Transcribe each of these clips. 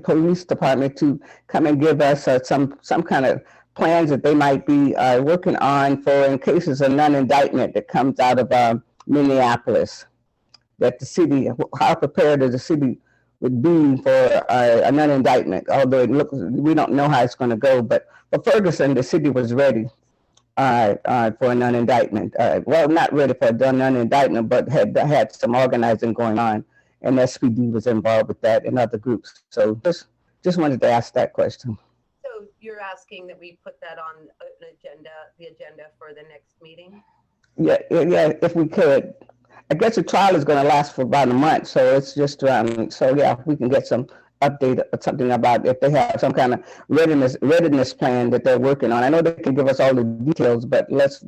police department to come and give us some kind of plans that they might be working on for in cases of non-indictment that comes out of Minneapolis. That the city, how prepared is the city would be for a non-indictment. Although it looks, we don't know how it's going to go, but for Ferguson, the city was ready for a non-indictment. Well, not ready for a non-indictment, but had some organizing going on, and SPD was involved with that and other groups. So just wanted to ask that question. So you're asking that we put that on the agenda for the next meeting? Yeah, if we could. I guess the trial is going to last for about a month, so it's just so yeah, if we can get some update or something about if they have some kind of readiness plan that they're working on. I know they can give us all the details, but let's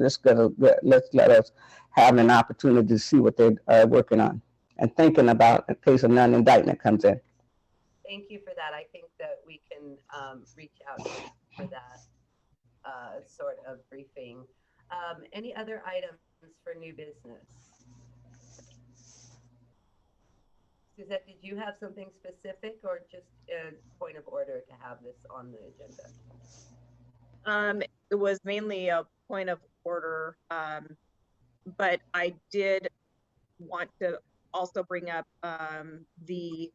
let us have an opportunity to see what they're working on and thinking about in case a non-indictment comes in. Thank you for that. I think that we can reach out for that sort of briefing. Any other items for new business? Suzette, did you have something specific or just a point of order to have this on the agenda? It was mainly a point of order, but I did want to also bring up the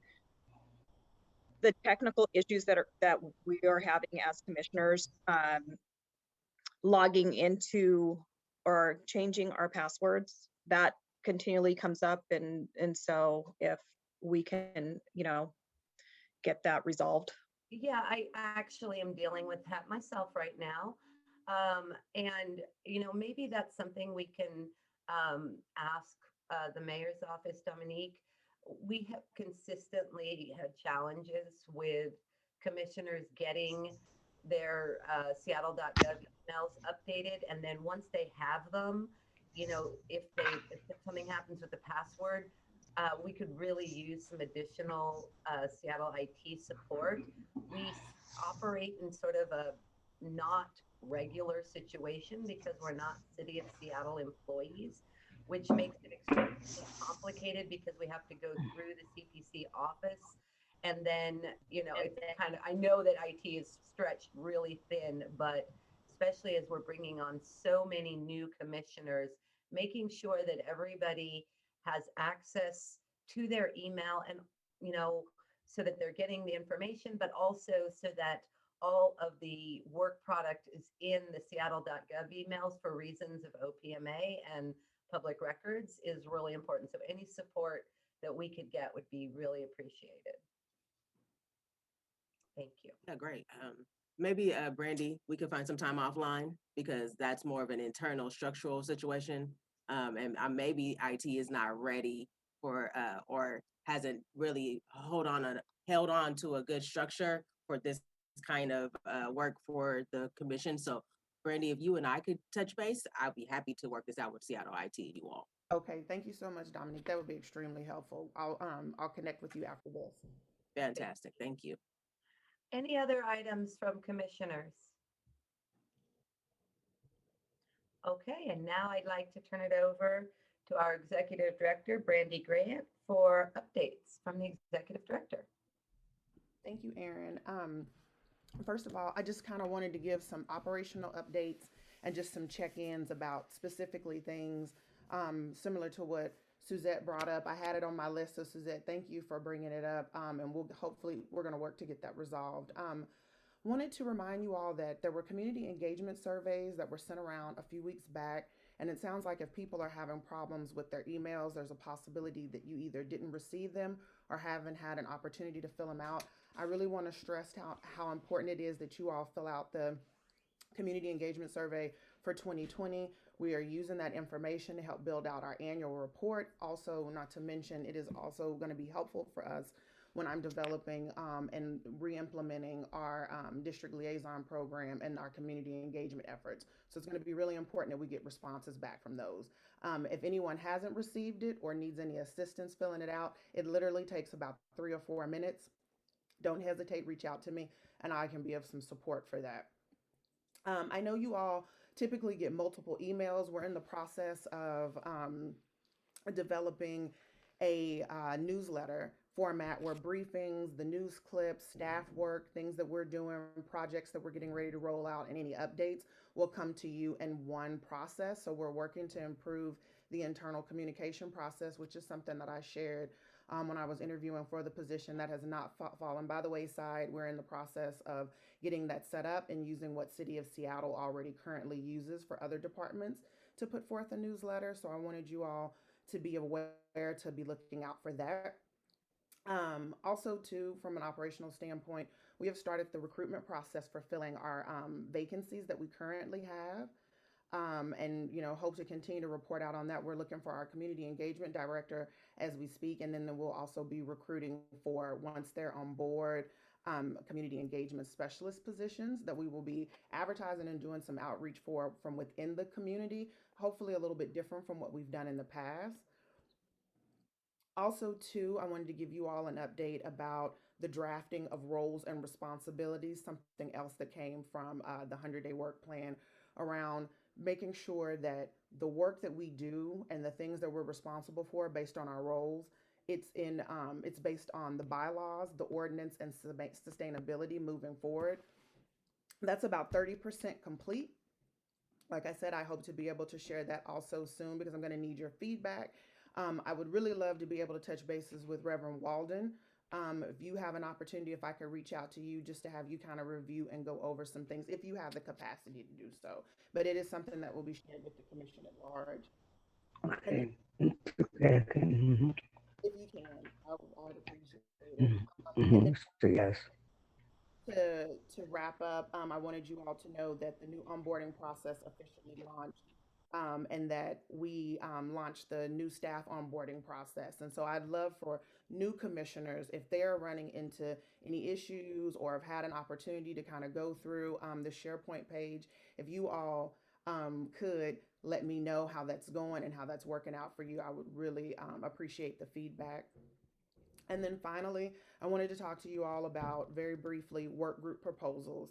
technical issues that we are having as commissioners, logging into or changing our passwords. That continually comes up, and so if we can, get that resolved. Yeah, I actually am dealing with that myself right now. And, maybe that's something we can ask the mayor's office, Dominique. We have consistently had challenges with commissioners getting their Seattle.gov emails updated. And then once they have them, if something happens with the password, we could really use some additional Seattle IT support. We operate in sort of a not regular situation because we're not City of Seattle employees, which makes it extremely complicated because we have to go through the CPC office. And then, it's kind of, I know that IT is stretched really thin, but especially as we're bringing on so many new commissioners, making sure that everybody has access to their email and, so that they're getting the information, but also so that all of the work product is in the Seattle.gov emails for reasons of OPMA and public records is really important. So any support that we could get would be really appreciated. Thank you. Yeah, great. Maybe Brandy, we could find some time offline because that's more of an internal structural situation. And maybe IT is not ready for or hasn't really held on to a good structure for this kind of work for the commission. So Brandy, if you and I could touch base, I'd be happy to work this out with Seattle IT, you all. Okay, thank you so much, Dominique. That would be extremely helpful. I'll connect with you after this. Fantastic. Thank you. Any other items from commissioners? Okay, and now I'd like to turn it over to our Executive Director, Brandy Grant, for updates from the Executive Director. Thank you, Erin. First of all, I just kind of wanted to give some operational updates and just some check-ins about specifically things similar to what Suzette brought up. I had it on my list, so Suzette, thank you for bringing it up, and we're going to work to get that resolved. Wanted to remind you all that there were community engagement surveys that were sent around a few weeks back, and it sounds like if people are having problems with their emails, there's a possibility that you either didn't receive them or haven't had an opportunity to fill them out. I really want to stress how important it is that you all fill out the community engagement survey for 2020. We are using that information to help build out our annual report. Also, not to mention, it is also going to be helpful for us when I'm developing and re-implementing our district liaison program and our community engagement efforts. So it's going to be really important that we get responses back from those. If anyone hasn't received it or needs any assistance filling it out, it literally takes about 3 or 4 minutes. Don't hesitate, reach out to me, and I can be of some support for that. I know you all typically get multiple emails. We're in the process of developing a newsletter format where briefings, the news clips, staff work, things that we're doing, projects that we're getting ready to roll out, and any updates will come to you in one process. So we're working to improve the internal communication process, which is something that I shared when I was interviewing for the position. That has not fallen by the wayside. We're in the process of getting that set up and using what City of Seattle already currently uses for other departments to put forth a newsletter. So I wanted you all to be aware, to be looking out for that. Also, too, from an operational standpoint, we have started the recruitment process for filling our vacancies that we currently have. And hope to continue to report out on that. We're looking for our community engagement director as we speak, and then we'll also be recruiting for, once they're on board, community engagement specialist positions that we will be advertising and doing some outreach for from within the community, hopefully a little bit different from what we've done in the past. Also, too, I wanted to give you all an update about the drafting of roles and responsibilities, something else that came from the 100-day work plan, around making sure that the work that we do and the things that we're responsible for based on our roles, it's based on the bylaws, the ordinance, and sustainability moving forward. That's about 30% complete. Like I said, I hope to be able to share that also soon, because I'm going to need your feedback. I would really love to be able to touch bases with Reverend Walden. If you have an opportunity, if I could reach out to you just to have you kind of review and go over some things, if you have the capacity to do so. But it is something that will be shared with the commission at large. Okay. Okay. Mm-hmm. If you can, I'd appreciate it. Mm-hmm. And Mm-hmm. then So yes. to wrap up, I wanted you all to know that the new onboarding process officially launched, and that we launched the new staff onboarding process. And so I'd love for new commissioners, if they're running into any issues or have had an opportunity to kind of go through the SharePoint page, if you all could let me know how that's going and how that's working out for you, I would really appreciate the feedback. And then finally, I wanted to talk to you all about, very briefly, work group proposals.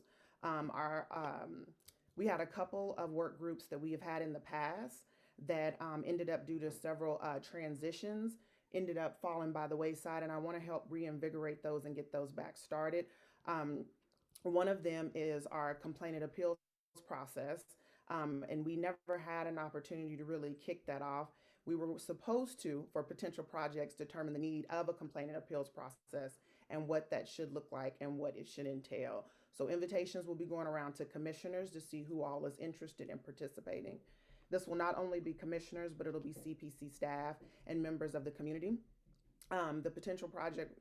We had a couple of work groups that we have had in the past that ended up, due to several transitions, ended up falling by the wayside, and I want to help reinvigorate those and get those back started. One of them is our complaint and appeals process, and we never had an opportunity to really kick that off. We were supposed to, for potential projects, determine the need of a complaint and appeals process and what that should look like and what it should entail. So invitations will be going around to commissioners to see who all is interested in participating. This will not only be commissioners, but it'll be CPC staff and members of the community. The potential project,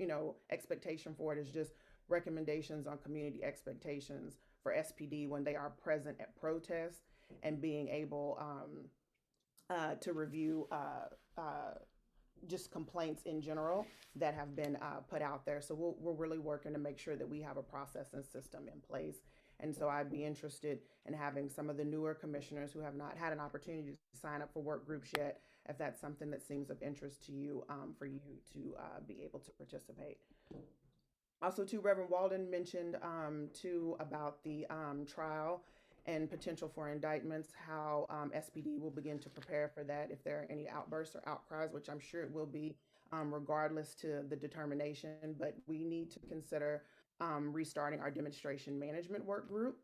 expectation for it is just recommendations on community expectations for SPD when they are present at protests, and being able to review just complaints in general that have been put out there. So we're really working to make sure that we have a process and system in place. And so I'd be interested in having some of the newer commissioners who have not had an opportunity to sign up for work groups yet, if that's something that seems of interest to you, for you to be able to participate. Also, too, Reverend Walden mentioned too about the trial and potential for indictments, how SPD will begin to prepare for that if there are any outbursts or outcries, which I'm sure it will be, regardless to the determination. But we need to consider restarting our demonstration management work group.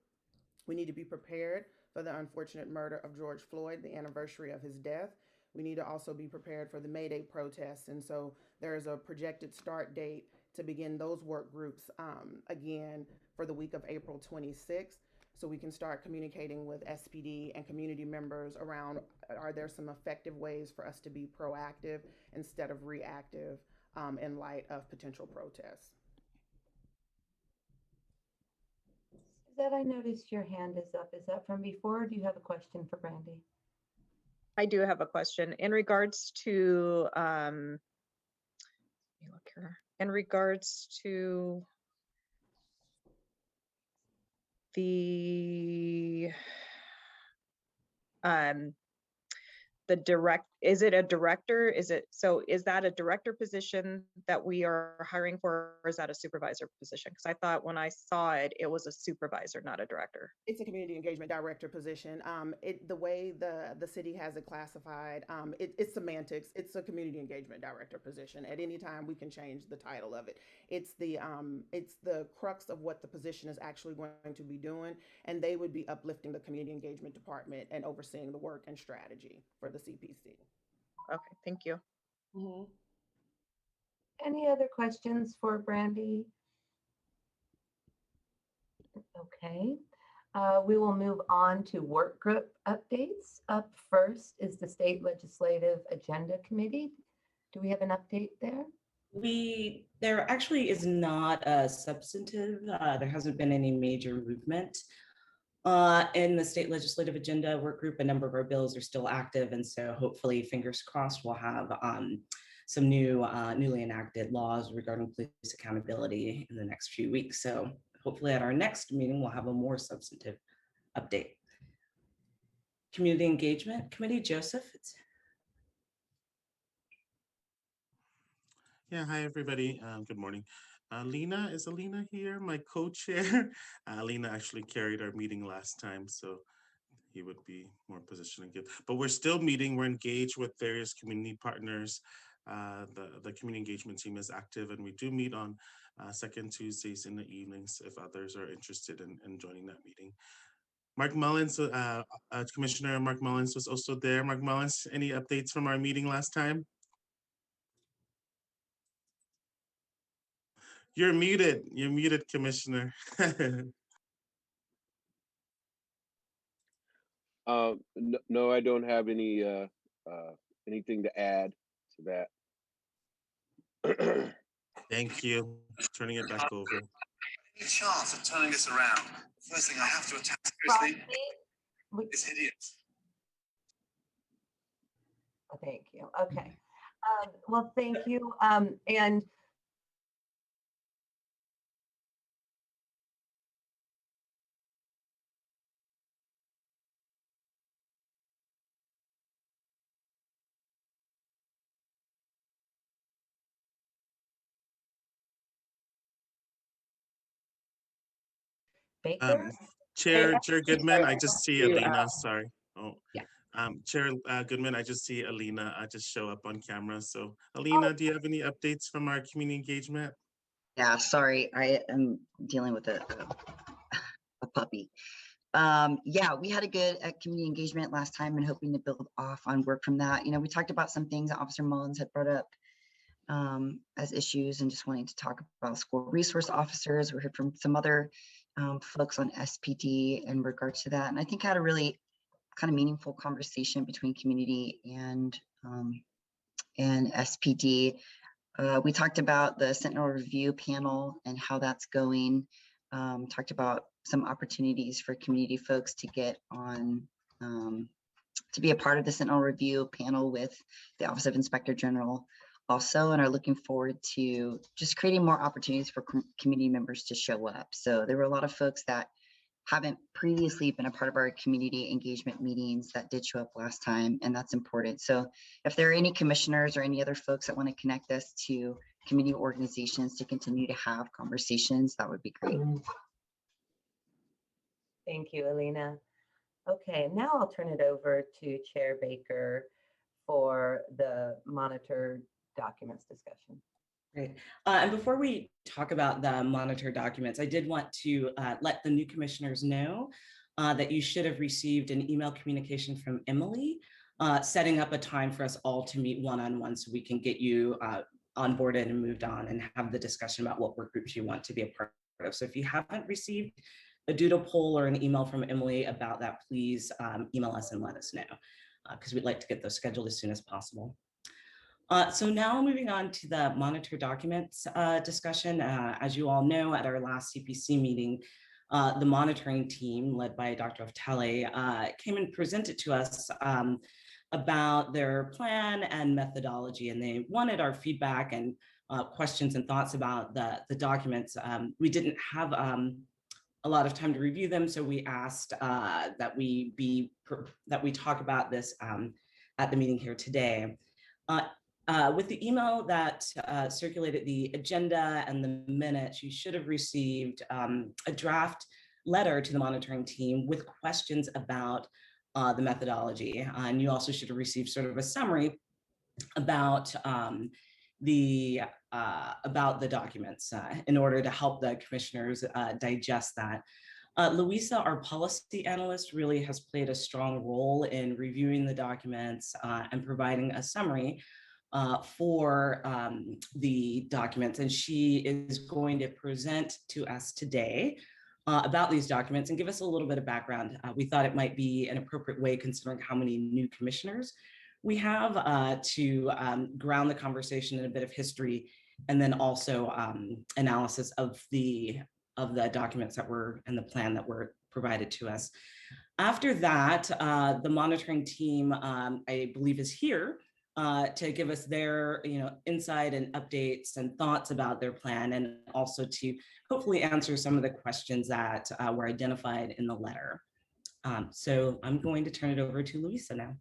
We need to be prepared for the unfortunate murder of George Floyd, the anniversary of his death. We need to also be prepared for the May Day protests. And so there is a projected start date to begin those work groups again for the week of April 26th. So we can start communicating with SPD and community members around, are there some effective ways for us to be proactive instead of reactive in light of potential protests. Suzette, I noticed your hand is up. Is that from before, or do you have a question for Brandy? I do have a question in regards to, let me look here, in regards to the director is it a director? Is that a director position that we are hiring for, or is that a supervisor position? Because I thought when I saw it, it was a supervisor, not a director. It's a community engagement director position. The way the city has it classified, it's semantics. It's a community engagement director position. At any time, we can change the title of it. It's the crux of what the position is actually going to be doing, and they would be uplifting the community engagement department and overseeing the work and strategy for the CPC. Okay, thank you. Mm-hmm. Any other questions for Brandy? Okay, we will move on to work group updates. Up first is the State Legislative Agenda Committee. Do we have an update there? There actually is not a substantive, there hasn't been any major movement in the state legislative agenda work group. A number of our bills are still active, and so hopefully, fingers crossed, we'll have some newly enacted laws regarding police accountability in the next few weeks. So hopefully at our next meeting, we'll have a more substantive update. Community Engagement Committee, Joseph. Yeah, hi everybody. Good morning. Is Alina here? My co-chair. Alina actually carried our meeting last time, so he would be more positioned to give. But we're still meeting. We're engaged with various community partners. The community engagement team is active, and we do meet on second Tuesdays in the evenings if others are interested in joining that meeting. Mark Mullins, Commissioner Mark Mullins was also there. Mark Mullins, any updates from our meeting last time? You're muted. You're muted, Commissioner. No, I don't have any anything to add to that. Thank you. Turning it back over. Any chance of turning this around? The first thing I have to attack seriously is idiots. Thank you. Okay. Well, thank you. And Baker? Chair Goodman, I just see Alina, sorry. Oh, Yeah. Chair Goodman, I just see Alina just show up on camera. So Alina, do you have any updates from our community engagement? Yeah, sorry, I am dealing with a puppy. Yeah, we had a good community engagement last time and hoping to build off on work from that. You know, we talked about some things that Officer Mullins had brought up as issues and just wanting to talk about school resource officers. We heard from some other folks on SPD in regards to that. And I think I had a really kind of meaningful conversation between community and SPD. We talked about the Sentinel Review panel and how that's going. Talked about some opportunities for community folks to get on, to be a part of the Sentinel Review panel with the Office of Inspector General also, and are looking forward to just creating more opportunities for community members to show up. So there were a lot of folks that haven't previously been a part of our community engagement meetings that did show up last time, and that's important. So if there are any commissioners or any other folks that want to connect us to community organizations to continue to have conversations, that would be great. Thank you, Alina. Okay, now I'll turn it over to Chair Baker for the monitor documents discussion. Great. And before we talk about the monitor documents, I did want to let the new commissioners know that you should have received an email communication from Emily setting up a time for us all to meet one-on-one so we can get you onboarded and moved on and have the discussion about what work groups you want to be a part of. So if you haven't received a doodle poll or an email from Emily about that, please email us and let us know because we'd like to get those scheduled as soon as possible. So now moving on to the monitor documents discussion. As you all know, at our last CPC meeting, the monitoring team led by Dr. Oftale came and presented to us about their plan and methodology, and they wanted our feedback and questions and thoughts about the documents. We didn't have a lot of time to review them, so we asked that we talk about this at the meeting here today. With the email that circulated the agenda and the minutes, you should have received a draft letter to the monitoring team with questions about the methodology. And you also should have received sort of a summary about the documents in order to help the commissioners digest that. Louisa, our policy analyst, really has played a strong role in reviewing the documents and providing a summary for the documents. And she is going to present to us today about these documents and give us a little bit of background. We thought it might be an appropriate way, considering how many new commissioners we have, to ground the conversation in a bit of history, and then also analysis of the documents that were and the plan that were provided to us. After that, the monitoring team, I believe, is here to give us their insight and updates and thoughts about their plan, and also to hopefully answer some of the questions that were identified in the letter. So I'm going to turn it over to Louisa now.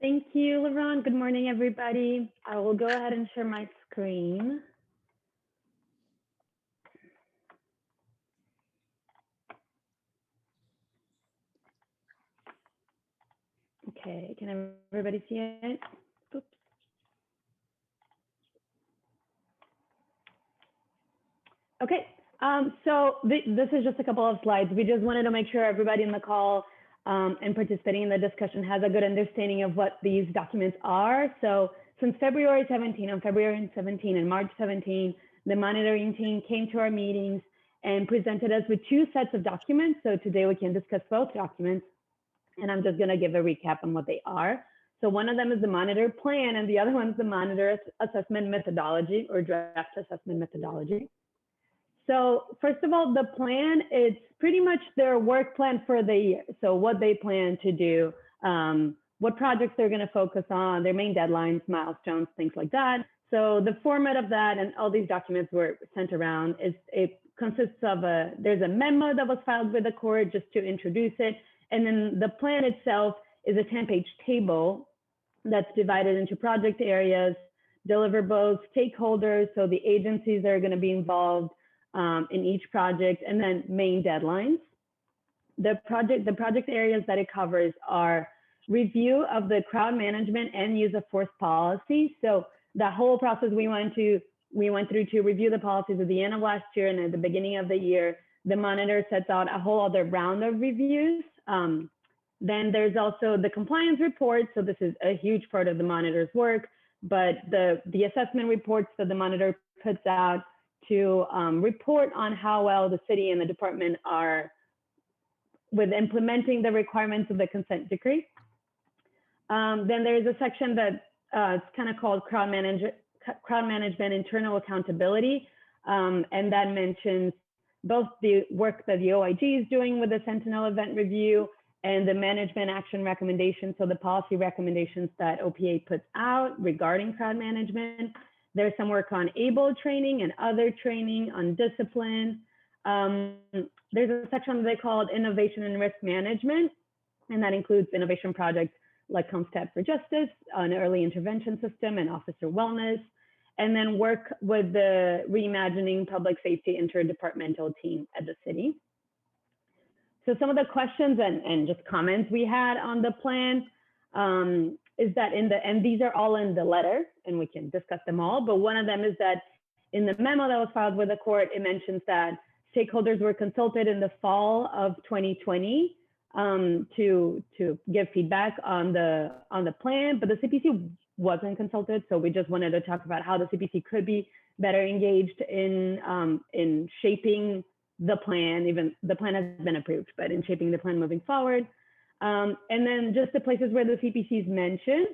Thank you, LaRon. Good morning, everybody. I will go ahead and share my screen. Okay, can everybody see it? Oops. Okay, so this is just a couple of slides. We just wanted to make sure everybody in the call and participating in the discussion has a good understanding of what these documents are. So since February 17, on February 17 and March 17, the monitoring team came to our meetings and presented us with two sets of documents. So today we can discuss both documents, and I'm just gonna give a recap on what they are. So one of them is the monitor plan, and the other one is the monitor assessment methodology, or draft assessment methodology. So first of all, the plan, it's pretty much their work plan for the year. So what they plan to do, what projects they're gonna focus on, their main deadlines, milestones, things like that. So the format of that and all these documents were sent around is, it consists of there's a memo that was filed with the court just to introduce it. And then the plan itself is a 10-page table that's divided into project areas, deliverables, stakeholders, so the agencies that are gonna be involved in each project, and then main deadlines. The project areas that it covers are review of the crowd management and use of force policy. So the whole process we went through to review the policies at the end of last year and at the beginning of the year. The monitor sets out a whole other round of reviews. Then there's also the compliance report. So this is a huge part of the monitor's work, but the assessment reports that the monitor puts out to report on how well the city and the department are with implementing the requirements of the consent decree. Then there's a section that it's kind of called crowd management internal accountability. And that mentions both the work that the OIG is doing with the Sentinel event review and the management action recommendations, so the policy recommendations that OPA puts out regarding crowd management. There's some work on ABLE training and other training on discipline. There's a section they called innovation and risk management, and that includes innovation projects like Homestead for Justice, an early intervention system, and officer wellness, and then work with the reimagining public safety interdepartmental team at the city. So some of the questions and just comments we had on the plan is that and these are all in the letter, and we can discuss them all, but one of them is that in the memo that was filed with the court, it mentions that stakeholders were consulted in the fall of 2020 to give feedback on the plan, but the CPC wasn't consulted. So we just wanted to talk about how the CPC could be better engaged in shaping the plan. Even the plan has been approved, but in shaping the plan moving forward. And then just the places where the CPCs mentioned,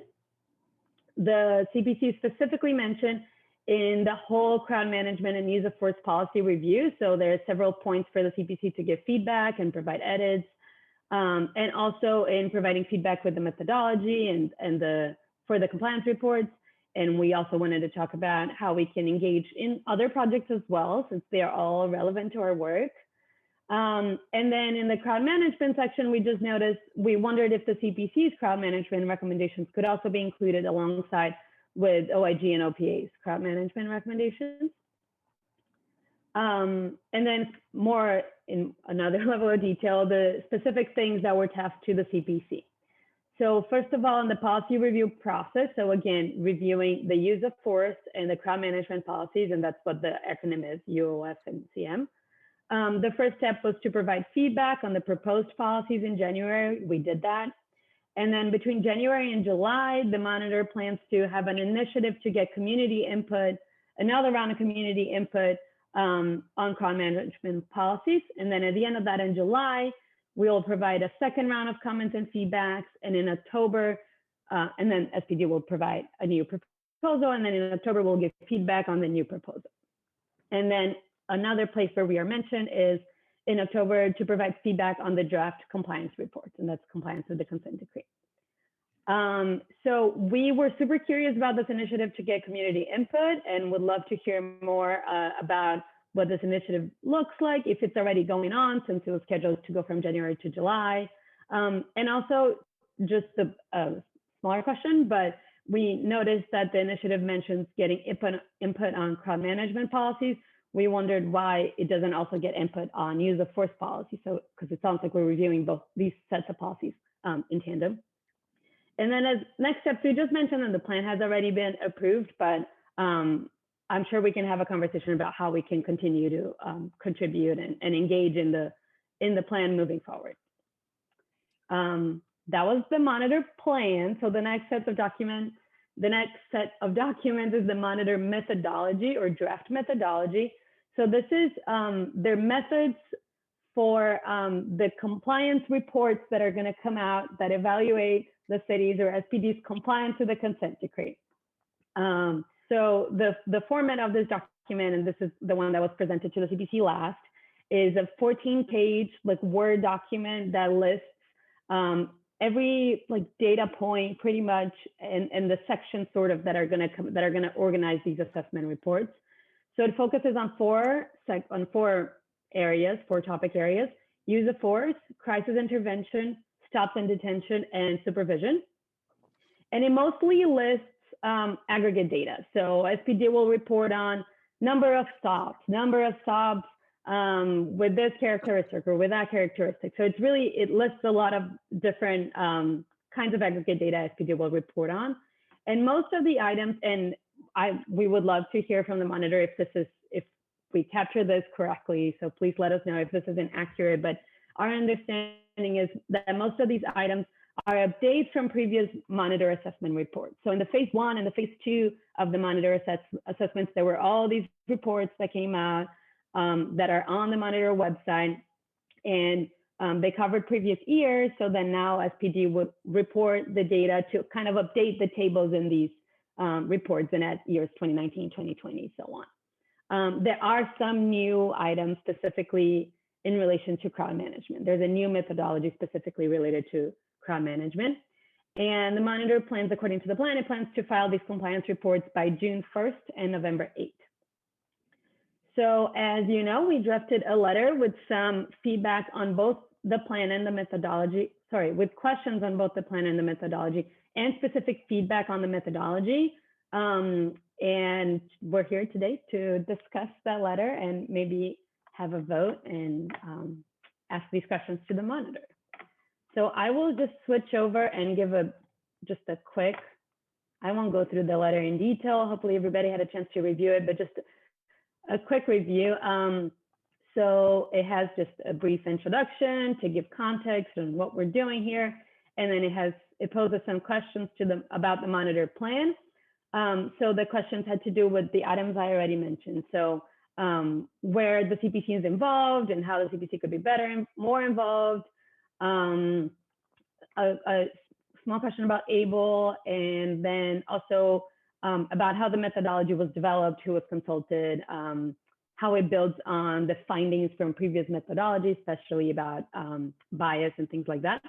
the CPC specifically mentioned in the whole crowd management and use of force policy review. So there are several points for the CPC to give feedback and provide edits, and also in providing feedback with the methodology and for the compliance reports. And we also wanted to talk about how we can engage in other projects as well, since they are all relevant to our work. And then in the crowd management section, we wondered if the CPC's crowd management recommendations could also be included alongside with OIG and OPA's crowd management recommendations. And then more in another level of detail, the specific things that were tasked to the CPC. So first of all, in the policy review process, so again, reviewing the use of force and the crowd management policies, and that's what the acronym is, UOF and CM. The first step was to provide feedback on the proposed policies in January. We did that. And then between January and July, the monitor plans to have an initiative to get community input, another round of community input on crowd management policies. And then at the end of that in July, we'll provide a second round of comments and feedbacks. And in October, and then SPD will provide a new proposal. And then in October, we'll give feedback on the new proposal. And then another place where we are mentioned is in October to provide feedback on the draft compliance reports, and that's compliance with the consent decree. So we were super curious about this initiative to get community input and would love to hear more about what this initiative looks like, if it's already going on since it was scheduled to go from January to July. And also just a smaller question, but we noticed that the initiative mentions getting input on crowd management policies. We wondered why it doesn't also get input on use of force policy. So, because it sounds like we're reviewing both these sets of policies in tandem. And then as next steps, we just mentioned that the plan has already been approved, but I'm sure we can have a conversation about how we can continue to contribute and engage in the plan moving forward. That was the monitor plan. So the next set of documents is the monitor methodology or draft methodology. So this is their methods for the compliance reports that are going to come out that evaluate the city's or SPD's compliance with the consent decree. So the format of this document, and this is the one that was presented to the CPC last, is a 14-page Word document that lists every data point pretty much and the sections sort of that are going to organize these assessment reports. So it focuses on four topic areas: use of force, crisis intervention, stops and detention, and supervision. And it mostly lists aggregate data. So SPD will report on number of stops with this characteristic or with that characteristic. So it lists a lot of different kinds of aggregate data SPD will report on. And most of the items, and we would love to hear from the monitor if we capture this correctly. So please let us know if this is inaccurate, but our understanding is that most of these items are updates from previous monitor assessment reports. So in the phase 1 and the phase 2 of the monitor assessments, there were all these reports that came out that are on the monitor website, and they covered previous years. So then now SPD would report the data to kind of update the tables in these reports and at years 2019, 2020, so on. There are some new items specifically in relation to crowd management. There's a new methodology specifically related to crowd management. And the monitor plans, according to the plan, it plans to file these compliance reports by June 1st and November 8th. So as you know, we drafted a letter with some feedback on both the plan and the methodology, with questions on both the plan and the methodology and specific feedback on the methodology. And we're here today to discuss that letter and maybe have a vote and ask these questions to the monitor. So I will just switch over and give just a quick, I won't go through the letter in detail. Hopefully everybody had a chance to review it, but just a quick review. So it has just a brief introduction to give context on what we're doing here. And then it poses some questions about the monitor plan. So the questions had to do with the items I already mentioned. So where the CPC is involved and how the CPC could be better and more involved. A small question about ABLE, and then also about how the methodology was developed, who was consulted, how it builds on the findings from previous methodologies, especially about bias and things like that.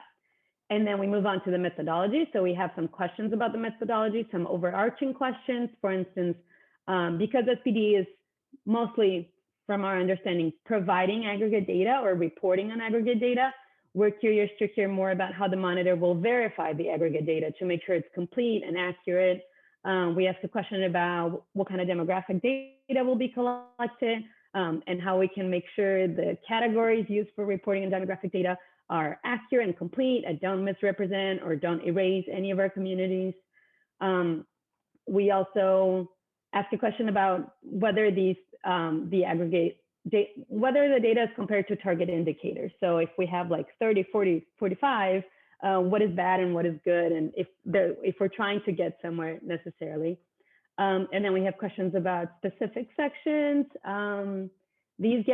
And then we move on to the methodology. So we have some questions about the methodology, some overarching questions. For instance, because SPD is mostly from our understanding, providing aggregate data or reporting on aggregate data. We're curious to hear more about how the monitor will verify the aggregate data to make sure it's complete and accurate. We asked a question about what kind of demographic data will be collected, and how we can make sure the categories used for reporting and demographic data are accurate and complete and don't misrepresent or don't erase any of our communities. We also asked a question about whether these the aggregate whether the data is compared to target indicators. So if we have like 30, 40, 45, what is bad and what is good, and if we're trying to get somewhere necessarily. And then we have questions about specific sections. These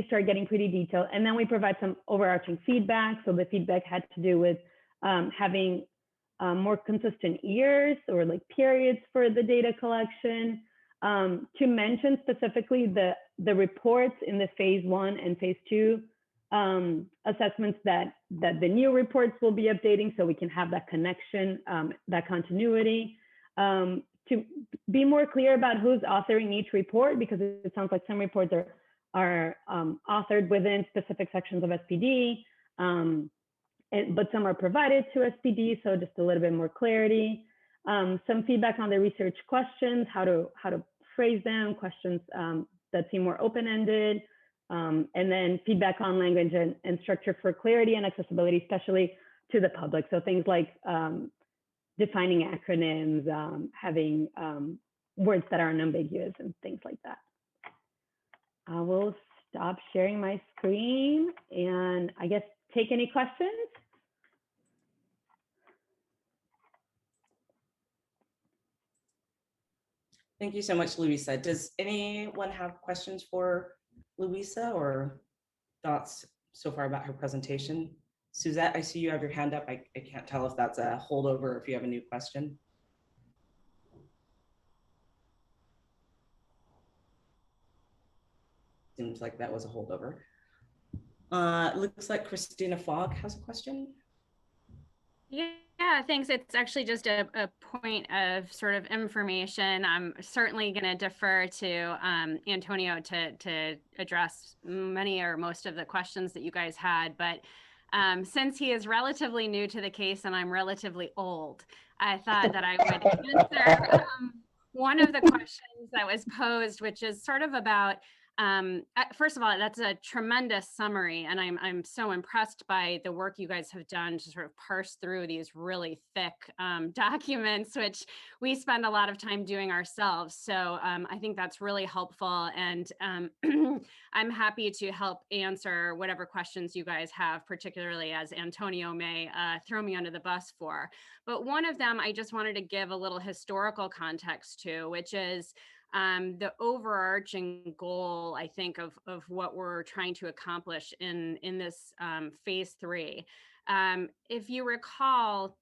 start getting pretty detailed, and then we provide some overarching feedback. So the feedback had to do with having more consistent years or like periods for the data collection. To mention specifically the reports in the phase 1 and phase 2 assessments that the new reports will be updating, so we can have that connection, that continuity. To be more clear about who's authoring each report, because it sounds like some reports are authored within specific sections of SPD, but some are provided to SPD, so just a little bit more clarity. Some feedback on the research questions, how to phrase them, questions that seem more open-ended, and then feedback on language and structure for clarity and accessibility, especially to the public. So things like defining acronyms, having words that are unambiguous and things like that. I will stop sharing my screen and I guess take any questions. Thank you so much, Louisa. Does anyone have questions for Louisa or thoughts so far about her presentation? Suzette, I see you have your hand up. I can't tell if that's a holdover or if you have a new question. Seems like that was a holdover. Looks like Christina Fogg has a question. Yeah, thanks. It's actually just a point of sort of information. I'm certainly going to defer to Antonio to address many or most of the questions that you guys had. But since he is relatively new to the case and I'm relatively old, I thought that I would answer one of the questions that was posed, which is sort of about first of all, that's a tremendous summary, and I'm so impressed by the work you guys have done to sort of parse through these really thick documents, which we spend a lot of time doing ourselves. So I think that's really helpful, and I'm happy to help answer whatever questions you guys have, particularly as Antonio may throw me under the bus for. But one of them I just wanted to give a little historical context to, which is the overarching goal, I think, of what we're trying to accomplish in this phase 3. If you recall,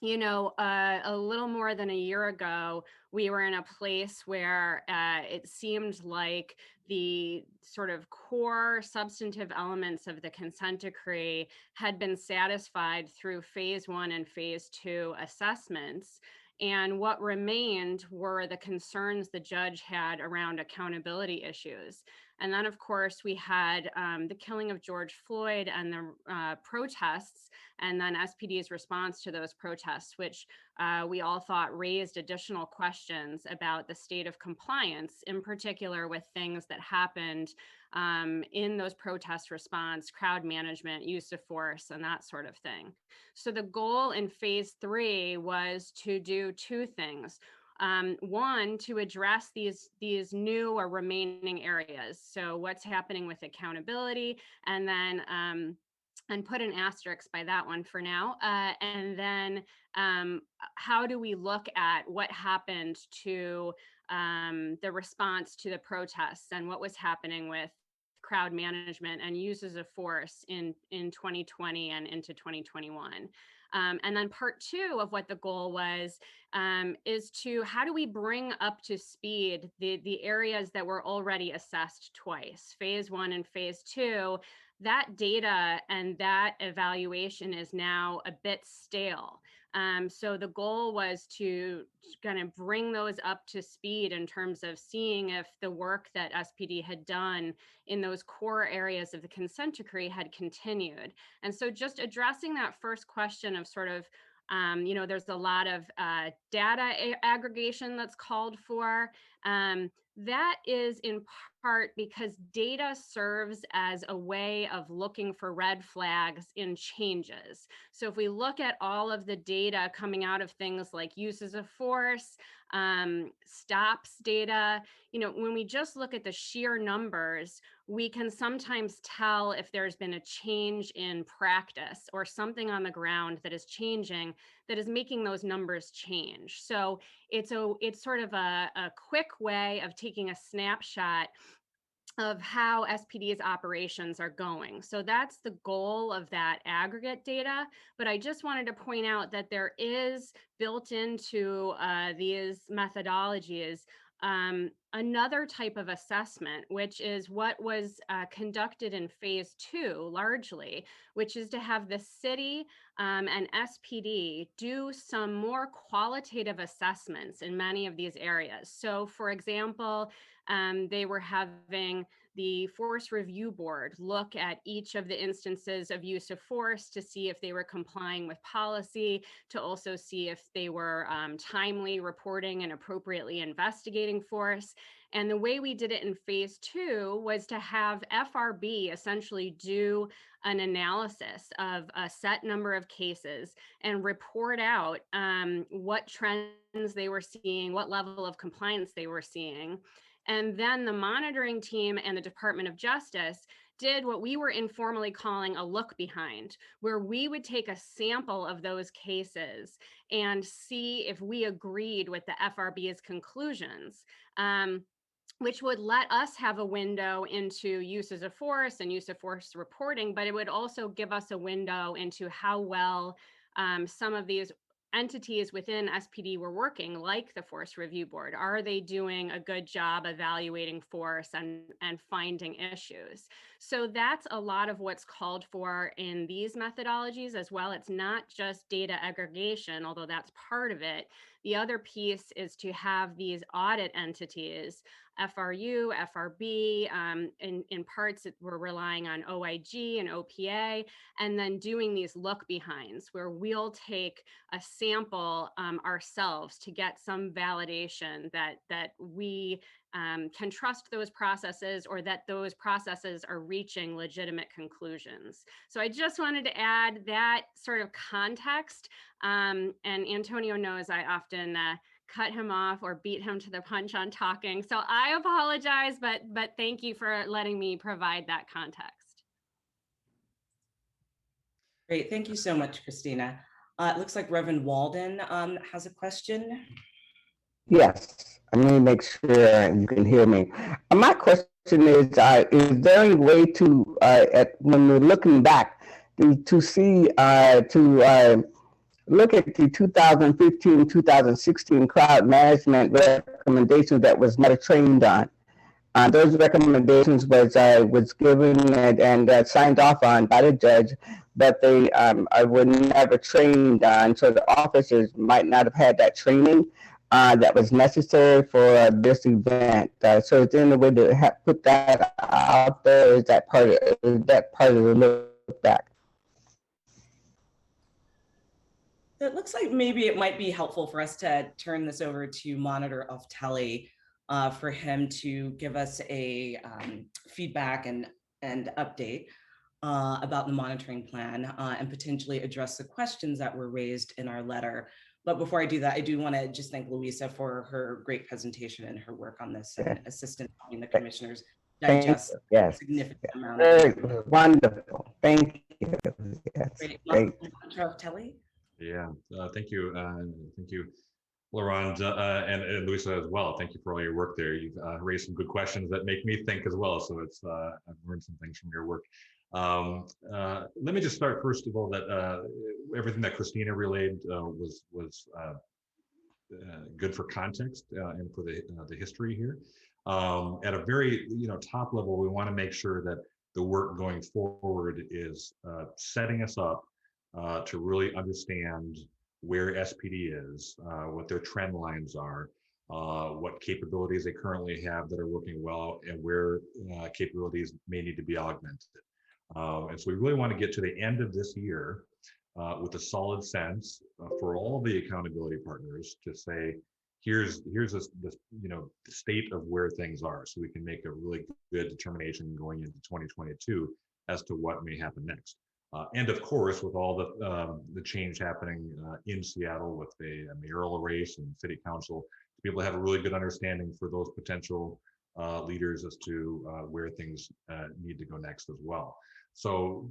you know, a little more than a year ago, we were in a place where it seemed like the sort of core substantive elements of the consent decree had been satisfied through phase 1 and phase 2 assessments. And what remained were the concerns the judge had around accountability issues. And then, of course, we had the killing of George Floyd and the protests, and then SPD's response to those protests, which we all thought raised additional questions about the state of compliance, in particular with things that happened in those protest response, crowd management, use of force, and that sort of thing. So the goal in phase 3 was to do two things. One, to address these new or remaining areas. So what's happening with accountability, and then and put an asterisk by that one for now. And then how do we look at what happened to the response to the protests and what was happening with crowd management and uses of force in 2020 and into 2021. And then part 2 of what the goal was is to how do we bring up to speed the areas that were already assessed twice, phase 1 and phase 2. That data and that evaluation is now a bit stale. So the goal was to kind of bring those up to speed in terms of seeing if the work that SPD had done in those core areas of the consent decree had continued. And so just addressing that first question of sort of, there's a lot of data aggregation that's called for. That is in part because data serves as a way of looking for red flags in changes. So if we look at all of the data coming out of things like uses of force, stops data, when we just look at the sheer numbers, we can sometimes tell if there's been a change in practice or something on the ground that is changing that is making those numbers change. So it's sort of a quick way of taking a snapshot of how SPD's operations are going. So that's the goal of that aggregate data. But I just wanted to point out that there is built into these methodologies another type of assessment, which is what was conducted in phase 2 largely, which is to have the city and SPD do some more qualitative assessments in many of these areas. So for example, they were having the Force Review Board look at each of the instances of use of force to see if they were complying with policy, to also see if they were timely reporting and appropriately investigating force. And the way we did it in phase 2 was to have FRB essentially do an analysis of a set number of cases and report out what trends they were seeing, what level of compliance they were seeing. And then the monitoring team and the Department of Justice did what we were informally calling a look behind, where we would take a sample of those cases and see if we agreed with the FRB's conclusions. Which would let us have a window into uses of force and use of force reporting, but it would also give us a window into how well some of these entities within SPD were working, like the Force Review Board. Are they doing a good job evaluating force and finding issues? So that's a lot of what's called for in these methodologies as well. It's not just data aggregation, although that's part of it. The other piece is to have these audit entities, FRU, FRB, in parts we're relying on OIG and OPA, and then doing these look behinds where we'll take a sample ourselves to get some validation that we can trust those processes or that those processes are reaching legitimate conclusions. So I just wanted to add that sort of context. And Antonio knows I often cut him off or beat him to the punch on talking. So I apologize, but thank you for letting me provide that context. Great, thank you so much, Christina. It looks like Reverend Walden has a question. Yes, I'm going to make sure you can hear me. My question is there any way to, when we're looking back, to see, look at the 2015, 2016 cloud management recommendations that was never trained on? Those recommendations was given and signed off on by the judge, but they were never trained on. So the officers might not have had that training that was necessary for this event. So is there any way to put that out there? Is that part of the look back? It looks like maybe it might be helpful for us to turn this over to Monitor Ofteli for him to give us a feedback and update about the monitoring plan and potentially address the questions that were raised in our letter. But before I do that, I do want to just thank Louisa for her great presentation and her work on this and assistance helping the commissioners digest a significant amount of it. Wonderful. Thank you. Yes. Great. Great. Ofteli? Yeah, thank you. Thank you, Laurent, and Louisa as well. Thank you for all your work there. You've raised some good questions that make me think as well. So it's I've learned some things from your work. Let me just start first of all that everything that Christina relayed was good for context and for the history here. At a very top level, we want to make sure that the work going forward is setting us up to really understand where SPD is, what their trend lines are, what capabilities they currently have that are working well, and where capabilities may need to be augmented. And so we really want to get to the end of this year with a solid sense for all the accountability partners to say, here's this state of where things are, so we can make a really good determination going into 2022 as to what may happen next. And of course, with all the change happening in Seattle with the mayoral race and city council, to be able to have a really good understanding for those potential leaders as to where things need to go next as well. So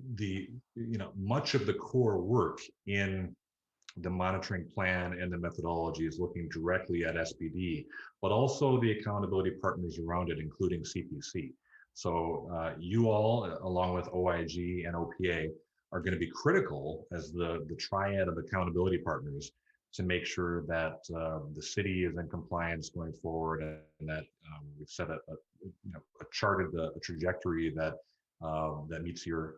much of the core work in the monitoring plan and the methodology is looking directly at SPD, but also the accountability partners around it, including CPC. So you all, along with OIG and OPA, are going to be critical as the triad of accountability partners to make sure that the city is in compliance going forward, and that we've set charted a trajectory that that meets your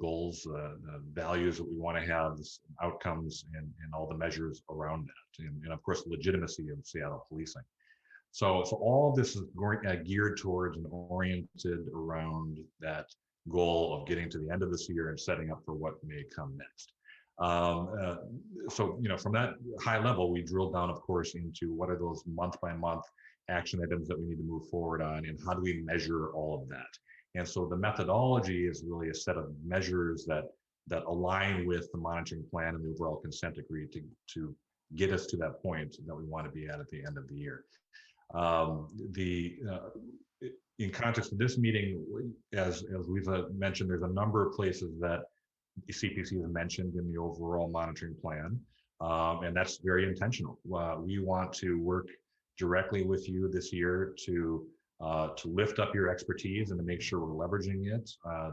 goals, the values that we want to have, outcomes, and all the measures around that, and of course the legitimacy of Seattle policing. So all of this is geared towards and oriented around that goal of getting to the end of this year and setting up for what may come next. So from that high level, we drill down, of course, into what are those month-by-month action items that we need to move forward on, and how do we measure all of that. And so the methodology is really a set of measures that align with the monitoring plan and the overall consent decree to get us to that point that we want to be at the end of the year. In context of this meeting, as Lisa mentioned, there's a number of places that CPC is mentioned in the overall monitoring plan, and that's very intentional. We want to work directly with you this year to lift up your expertise and to make sure we're leveraging it,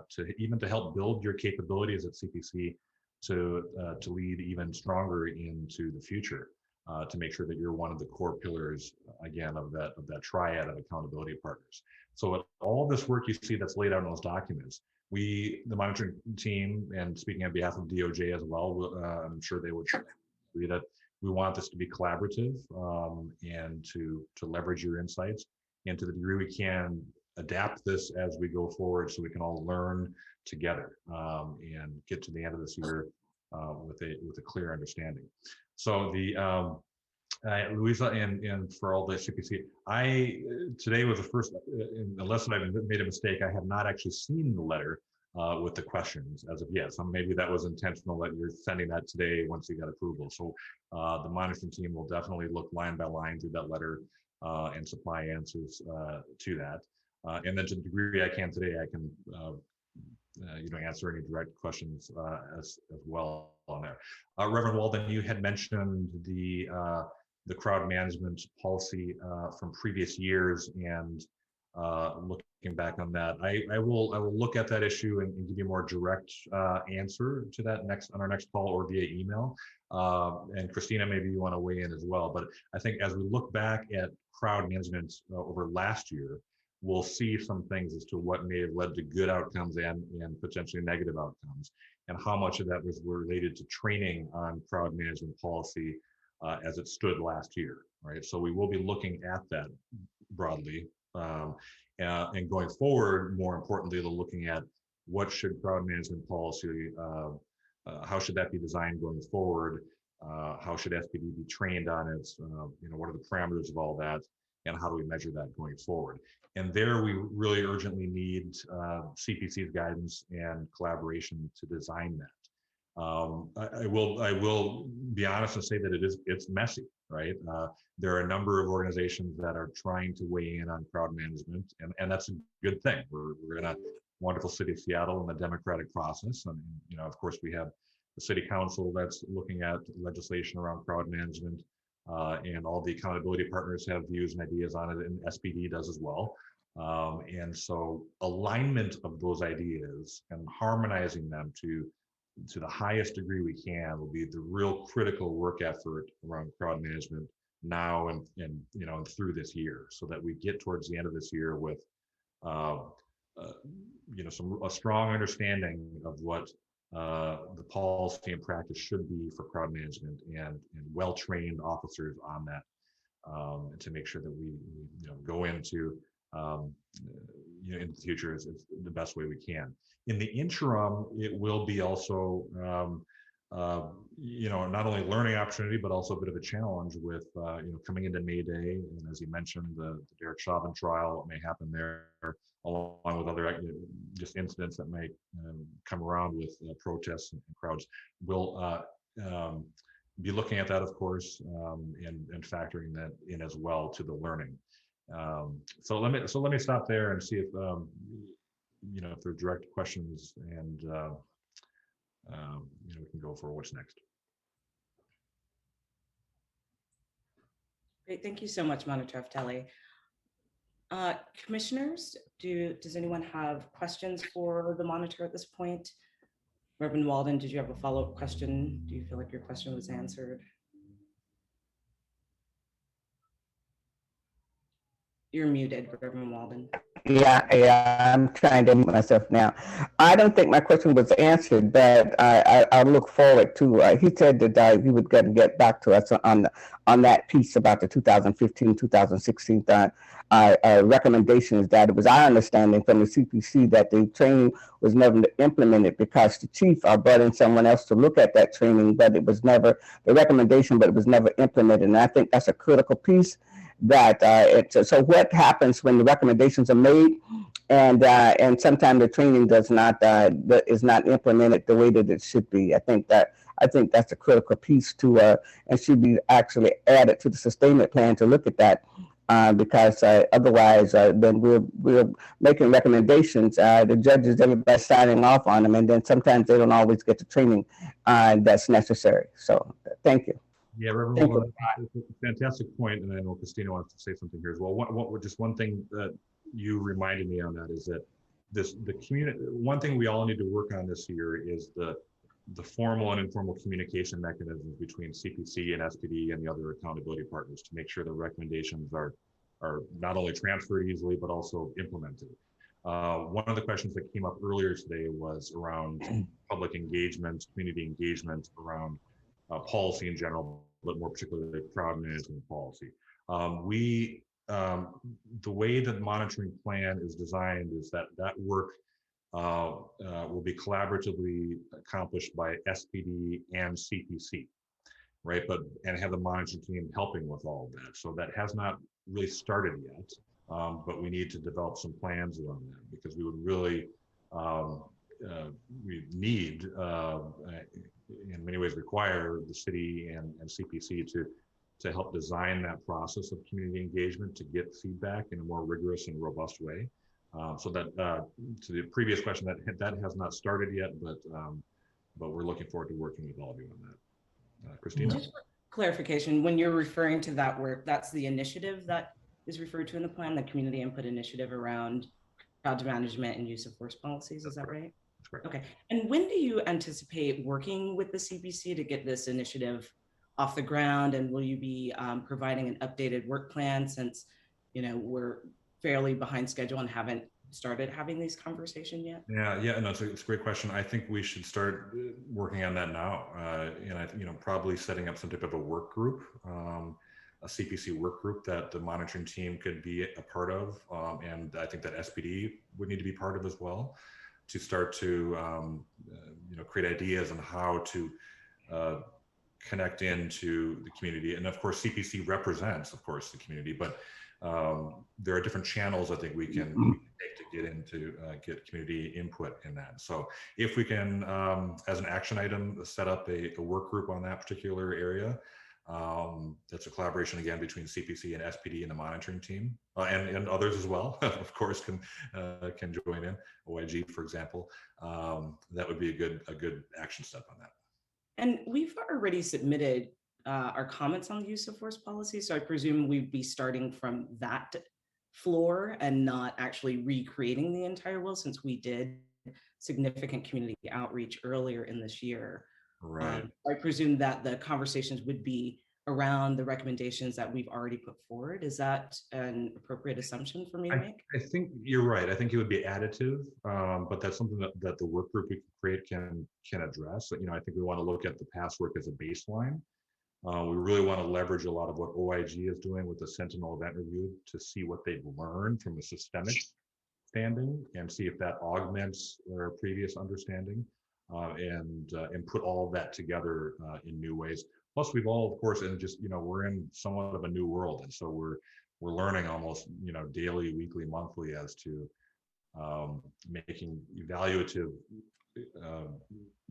to help build your capabilities at CPC to lead even stronger into the future, to make sure that you're one of the core pillars, again, of that triad of accountability partners. So all this work you see that's laid out in those documents, the monitoring team, and speaking on behalf of DOJ as well, I'm sure they would agree that we want this to be collaborative, and to leverage your insights, and to the degree we can adapt this as we go forward, so we can all learn together, and get to the end of this year with a clear understanding. So Louisa, and for all the CPC, today was the first, unless I've made a mistake, I have not actually seen the letter with the questions as of yet. So maybe that was intentional, that you're sending that today once you got approval. So the monitoring team will definitely look line by line through that letter and supply answers to that. And then to the degree I can today, I can answer any direct questions as well on there. Reverend Walden, you had mentioned the crowd management policy from previous years, and looking back on that, I will look at that issue and give you a more direct answer to that on our next call or via email. And Christina, maybe you want to weigh in as well. But I think as we look back at crowd management over last year, we'll see some things as to what may have led to good outcomes and potentially negative outcomes, and how much of that was related to training on crowd management policy as it stood last year, right? So we will be looking at that broadly, and going forward, more importantly, looking at what should crowd management policy, how should that be designed going forward? How should SPD be trained on it? What are the parameters of all that? And how do we measure that going forward? And there we really urgently need CPC's guidance and collaboration to design that. I will be honest and say that it's messy, right? There are a number of organizations that are trying to weigh in on crowd management, and that's a good thing. We're in a wonderful city of Seattle in the democratic process, and of course we have the city council that's looking at legislation around crowd management, and all the accountability partners have views and ideas on it, and SPD does as well. And so alignment of those ideas and harmonizing them to the highest degree we can will be the real critical work effort around crowd management now and through this year, so that we get towards the end of this year with a strong understanding of what the policy and practice should be for crowd management and well-trained officers on that, to make sure that we go into in the future is the best way we can. In the interim, it will be also not only a learning opportunity, but also a bit of a challenge with coming into May Day, and as you mentioned, the Derek Chauvin trial, what may happen there, along with other just incidents that might come around with protests and crowds. We'll be looking at that, of course, and factoring that in as well to the learning. So let me stop there and see if if there are direct questions, and we can go for what's next. Great, thank you so much, Monitor Telly. Commissioners, does anyone have questions for the monitor at this point? Reverend Walden, did you have a follow-up question? Do you feel like your question was answered? You're muted, Reverend Walden. Yeah, I'm trying to mute myself now. I don't think my question was answered, but I look forward to. He said that he would get back to us on that piece about the 2015, 2016 recommendations. That it was our understanding from the CPC that the training was never implemented because the chief brought in someone else to look at that training, but it was never the recommendation, but it was never implemented. And I think that's a critical piece. So what happens when the recommendations are made and sometimes the training is not implemented the way that it should be? I think that's a critical piece to and should be actually added to the sustainment plan to look at that, because otherwise then we're making recommendations, the judges, everybody signing off on them, and then sometimes they don't always get the training that's necessary. So thank you. Yeah, Reverend Walden, that's a fantastic point, and I know Christina wants to say something here as well. Just one thing that you reminded me on that is that the community. One thing we all need to work on this year is the formal and informal communication mechanisms between CPC and SPD and the other accountability partners to make sure the recommendations are not only transferred easily but also implemented. One of the questions that came up earlier today was around public engagement, community engagement around policy in general, but more particularly crowd management policy. The way that the monitoring plan is designed is that work will be collaboratively accomplished by SPD and CPC, right? And have the monitoring team helping with all of that. So that has not really started yet, but we need to develop some plans around that, because we would really we need in many ways require the city and CPC to help design that process of community engagement to get feedback in a more rigorous and robust way. So that to the previous question, that has not started yet, but we're looking forward to working with all of you on that. Christina? Just for clarification, when you're referring to that work, that's the initiative that is referred to in the plan, the community input initiative around crowd management and use of force policies, is that right? Okay, and when do you anticipate working with the CPC to get this initiative off the ground? And will you be providing an updated work plan, since we're fairly behind schedule and haven't started having these conversations yet? Yeah, no, it's a great question. I think we should start working on that now, and probably setting up some type of a work group, a CPC work group that the monitoring team could be a part of, and I think that SPD would need to be part of as well, to start to create ideas on how to connect into the community. And of course, CPC represents, of course, the community, but there are different channels I think we can take to get into get community input in that. So if we can, as an action item, set up a work group on that particular area, that's a collaboration again between CPC and SPD and the monitoring team, and others as well, of course, can join in, OIG, for example. That would be a good action step on that. And we've already submitted our comments on the use of force policy, so I presume we'd be starting from that floor and not actually recreating the entire will, since we did significant community outreach earlier in this year. Right. I presume that the conversations would be around the recommendations that we've already put forward. Is that an appropriate assumption for me to make? I think you're right. I think it would be additive, but that's something that the work group we can create can address. You know, I think we want to look at the past work as a baseline. We really want to leverage a lot of what OIG is doing with the Sentinel Event Review to see what they've learned from a systemic standing and see if that augments their previous understanding, and put all of that together in new ways. Plus, we've all, of course, and just, you know, we're in somewhat of a new world, and so we're learning almost, you know, daily, weekly, monthly as to making evaluative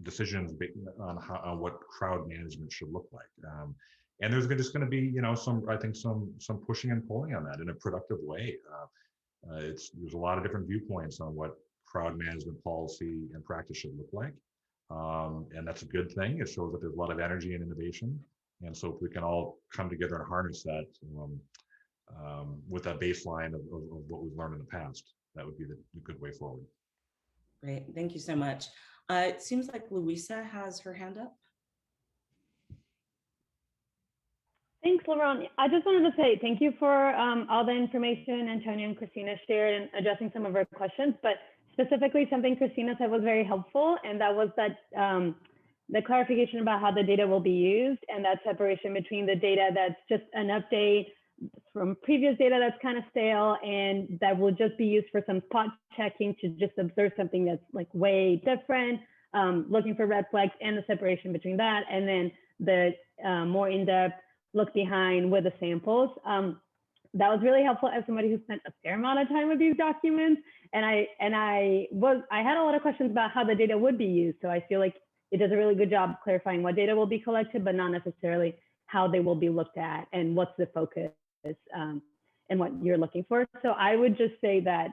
decisions on what crowd management should look like. And there's just going to be, you know, I think some pushing and pulling on that in a productive way. There's a lot of different viewpoints on what crowd management policy and practice should look like. And that's a good thing. It shows that there's a lot of energy and innovation. And so if we can all come together and harness that with that baseline of what we've learned in the past, that would be the good way forward. Great, thank you so much. It seems like Louisa has her hand up. Thanks, Laurent. I just wanted to say thank you for all the information Antonio and Christina shared and addressing some of our questions, but specifically something Christina said was very helpful, and that was that the clarification about how the data will be used and that separation between the data that's just an update from previous data that's kind of stale and that will just be used for some spot checking to just observe something that's like way different, looking for red flags, and the separation between that, and then the more in-depth look behind with the samples. That was really helpful as somebody who spent a fair amount of time with these documents. And I had a lot of questions about how the data would be used. So I feel like it does a really good job clarifying what data will be collected, but not necessarily how they will be looked at and what's the focus and what you're looking for. So I would just say that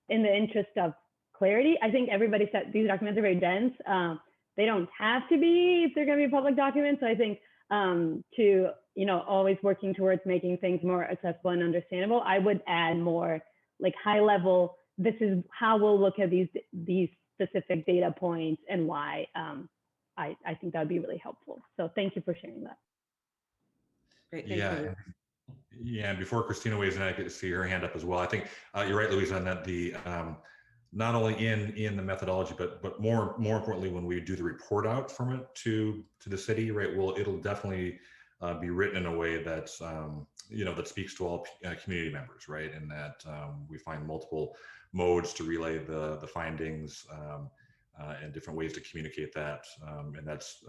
in the interest of clarity, I think everybody said these documents are very dense. They don't have to be if they're going to be public documents. So I think to, you know, always working towards making things more accessible and understandable, I would add more like high level, this is how we'll look at these specific data points and why. I think that would be really helpful. So thank you for sharing that. Great, thank you. Yeah, and before Christina weighs in, I get to see her hand up as well. I think you're right, Louise, on that the not only in the methodology, but more importantly, when we do the report out from it to the city, right? Well, it'll definitely be written in a way that's you know, that speaks to all community members, right? And that we find multiple modes to relay the findings and different ways to communicate that. And that's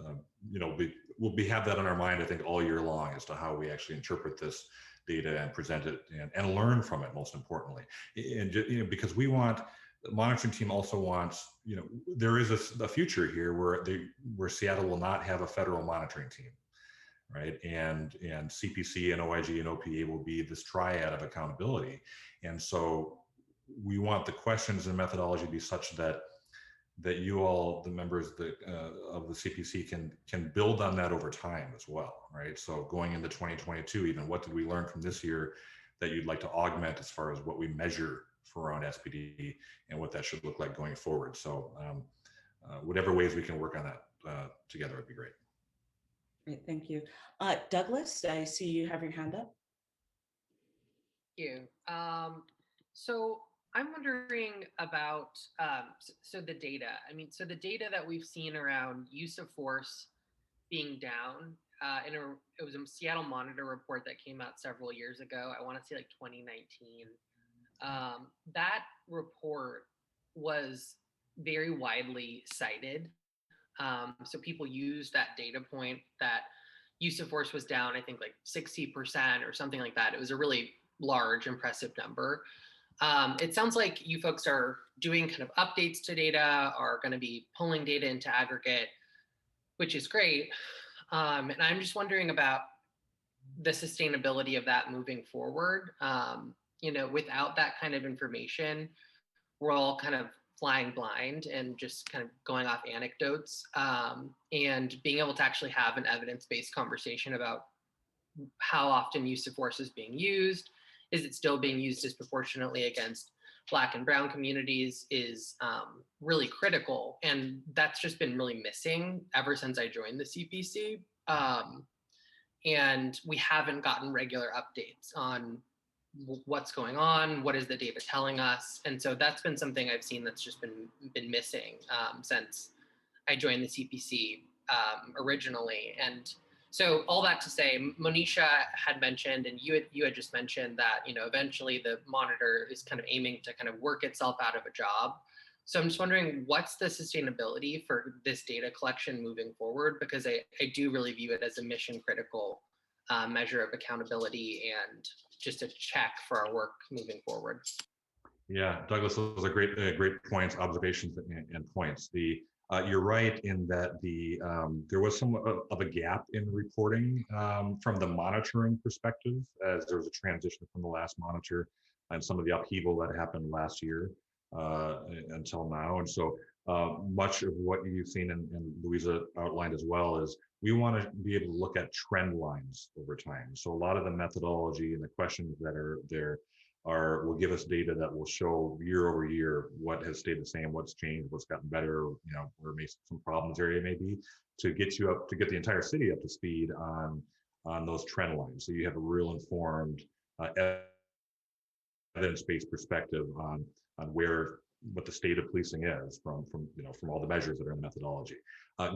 you know, we'll have that on our mind, I think, all year long as to how we actually interpret this data and present it and learn from it, most importantly. And you know, because the monitoring team also wants, you know, there is a future here where Seattle will not have a federal monitoring team, right? And CPC and OIG and OPA will be this triad of accountability. And so we want the questions and methodology to be such that you all, the members of the CPC, can build on that over time as well, right? So going into 2022, even what did we learn from this year that you'd like to augment as far as what we measure for around SPD and what that should look like going forward. So whatever ways we can work on that together would be great. Great, thank you. Douglas, I see you have your hand up. Thank you. So I'm wondering about, so the data, so the data that we've seen around use of force being down, it was a Seattle Monitor report that came out several years ago. I want to say like 2019. That report was very widely cited. So people used that data point that use of force was down, I think like 60% or something like that. It was a really large, impressive number. It sounds like you folks are doing kind of updates to data, are going to be pulling data into aggregate, which is great. And I'm just wondering about the sustainability of that moving forward. You know, without that kind of information, we're all kind of flying blind and just kind of going off anecdotes, and being able to actually have an evidence-based conversation about how often use of force is being used. Is it still being used disproportionately against Black and Brown communities is really critical. And that's just been really missing ever since I joined the CPC. and we haven't gotten regular updates on what's going on, what is the data telling us. And so that's been something I've seen that's just been missing since I joined the CPC originally. And so all that to say, Monisha had mentioned, and you had just mentioned that, eventually the monitor is kind of aiming to kind of work itself out of a job. So I'm just wondering, what's the sustainability for this data collection moving forward? Because I do really view it as a mission critical measure of accountability and just a check for our work moving forward. Yeah, Douglas, those are great points, observations, and points. You're right in that there was some of a gap in reporting from the monitoring perspective, as there was a transition from the last monitor and some of the upheaval that happened last year until now. And so much of what you've seen and Louisa outlined as well is we want to be able to look at trend lines over time. So a lot of the methodology and the questions that are there will give us data that will show year over year what has stayed the same, what's changed, what's gotten better, where maybe some problems area may be, to get the entire city up to speed on those trend lines. So you have a real informed evidence-based perspective on what the state of policing is from all the measures that are in the methodology.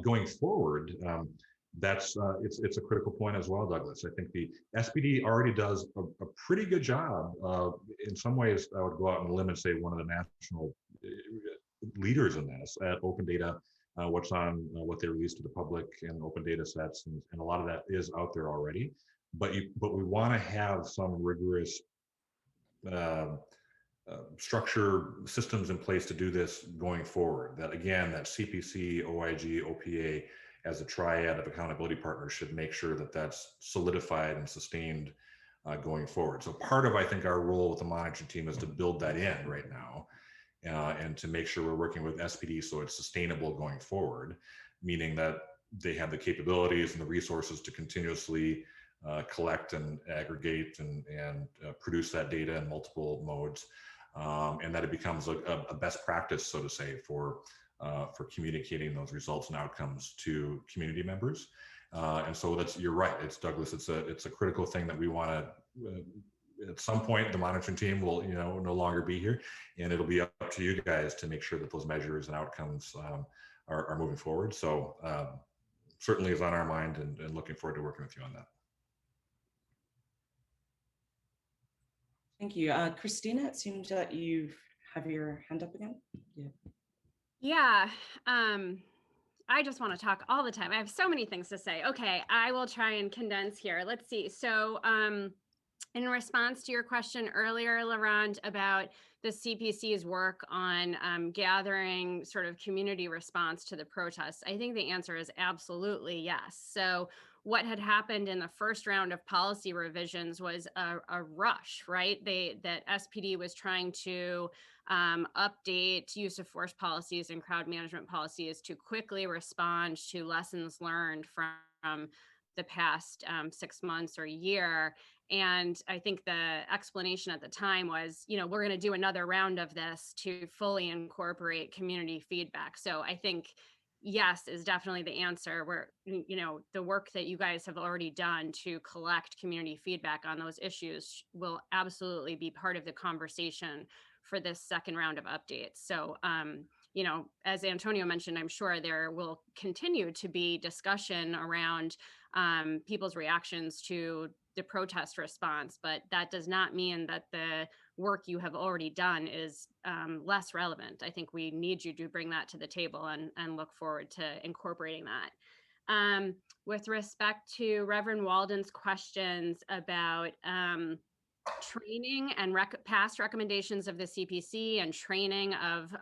Going forward, it's a critical point as well, Douglas. I think the SPD already does a pretty good job. In some ways, I would go out on a limb and say one of the national leaders in this at open data, what they release to the public and open data sets, and a lot of that is out there already. But we want to have some rigorous structure systems in place to do this going forward. That CPC, OIG, OPA as a triad of accountability partners should make sure that that's solidified and sustained going forward. So part of, I think, our role with the monitoring team is to build that in right now and to make sure we're working with SPD so it's sustainable going forward, meaning that they have the capabilities and the resources to continuously collect and aggregate and produce that data in multiple modes, and that it becomes a best practice, so to say, for communicating those results and outcomes to community members. And so you're right. It's Douglas. It's a critical thing that we want to. At some point, the monitoring team will no longer be here, and it'll be up to you guys to make sure that those measures and outcomes are moving forward. So certainly is on our mind, and looking forward to working with you on that. Thank you. Christina, it seems that you have your hand up again. Yeah. I just want to talk all the time. I have so many things to say. Okay, I will try and condense here. Let's see. So in response to your question earlier, Laurent, about the CPC's work on gathering sort of community response to the protests, I think the answer is absolutely yes. So what had happened in the first round of policy revisions was a rush, right? That SPD was trying to update use of force policies and crowd management policies to quickly respond to lessons learned from the past 6 months or a year. And I think the explanation at the time was, we're going to do another round of this to fully incorporate community feedback. So I think yes is definitely the answer. Where, the work that you guys have already done to collect community feedback on those issues will absolutely be part of the conversation for this second round of updates. So, as Antonio mentioned, I'm sure there will continue to be discussion around people's reactions to the protest response, but that does not mean that the work you have already done is less relevant. I think we need you to bring that to the table and look forward to incorporating that. With respect to Reverend Walden's questions about training and past recommendations of the CPC and training of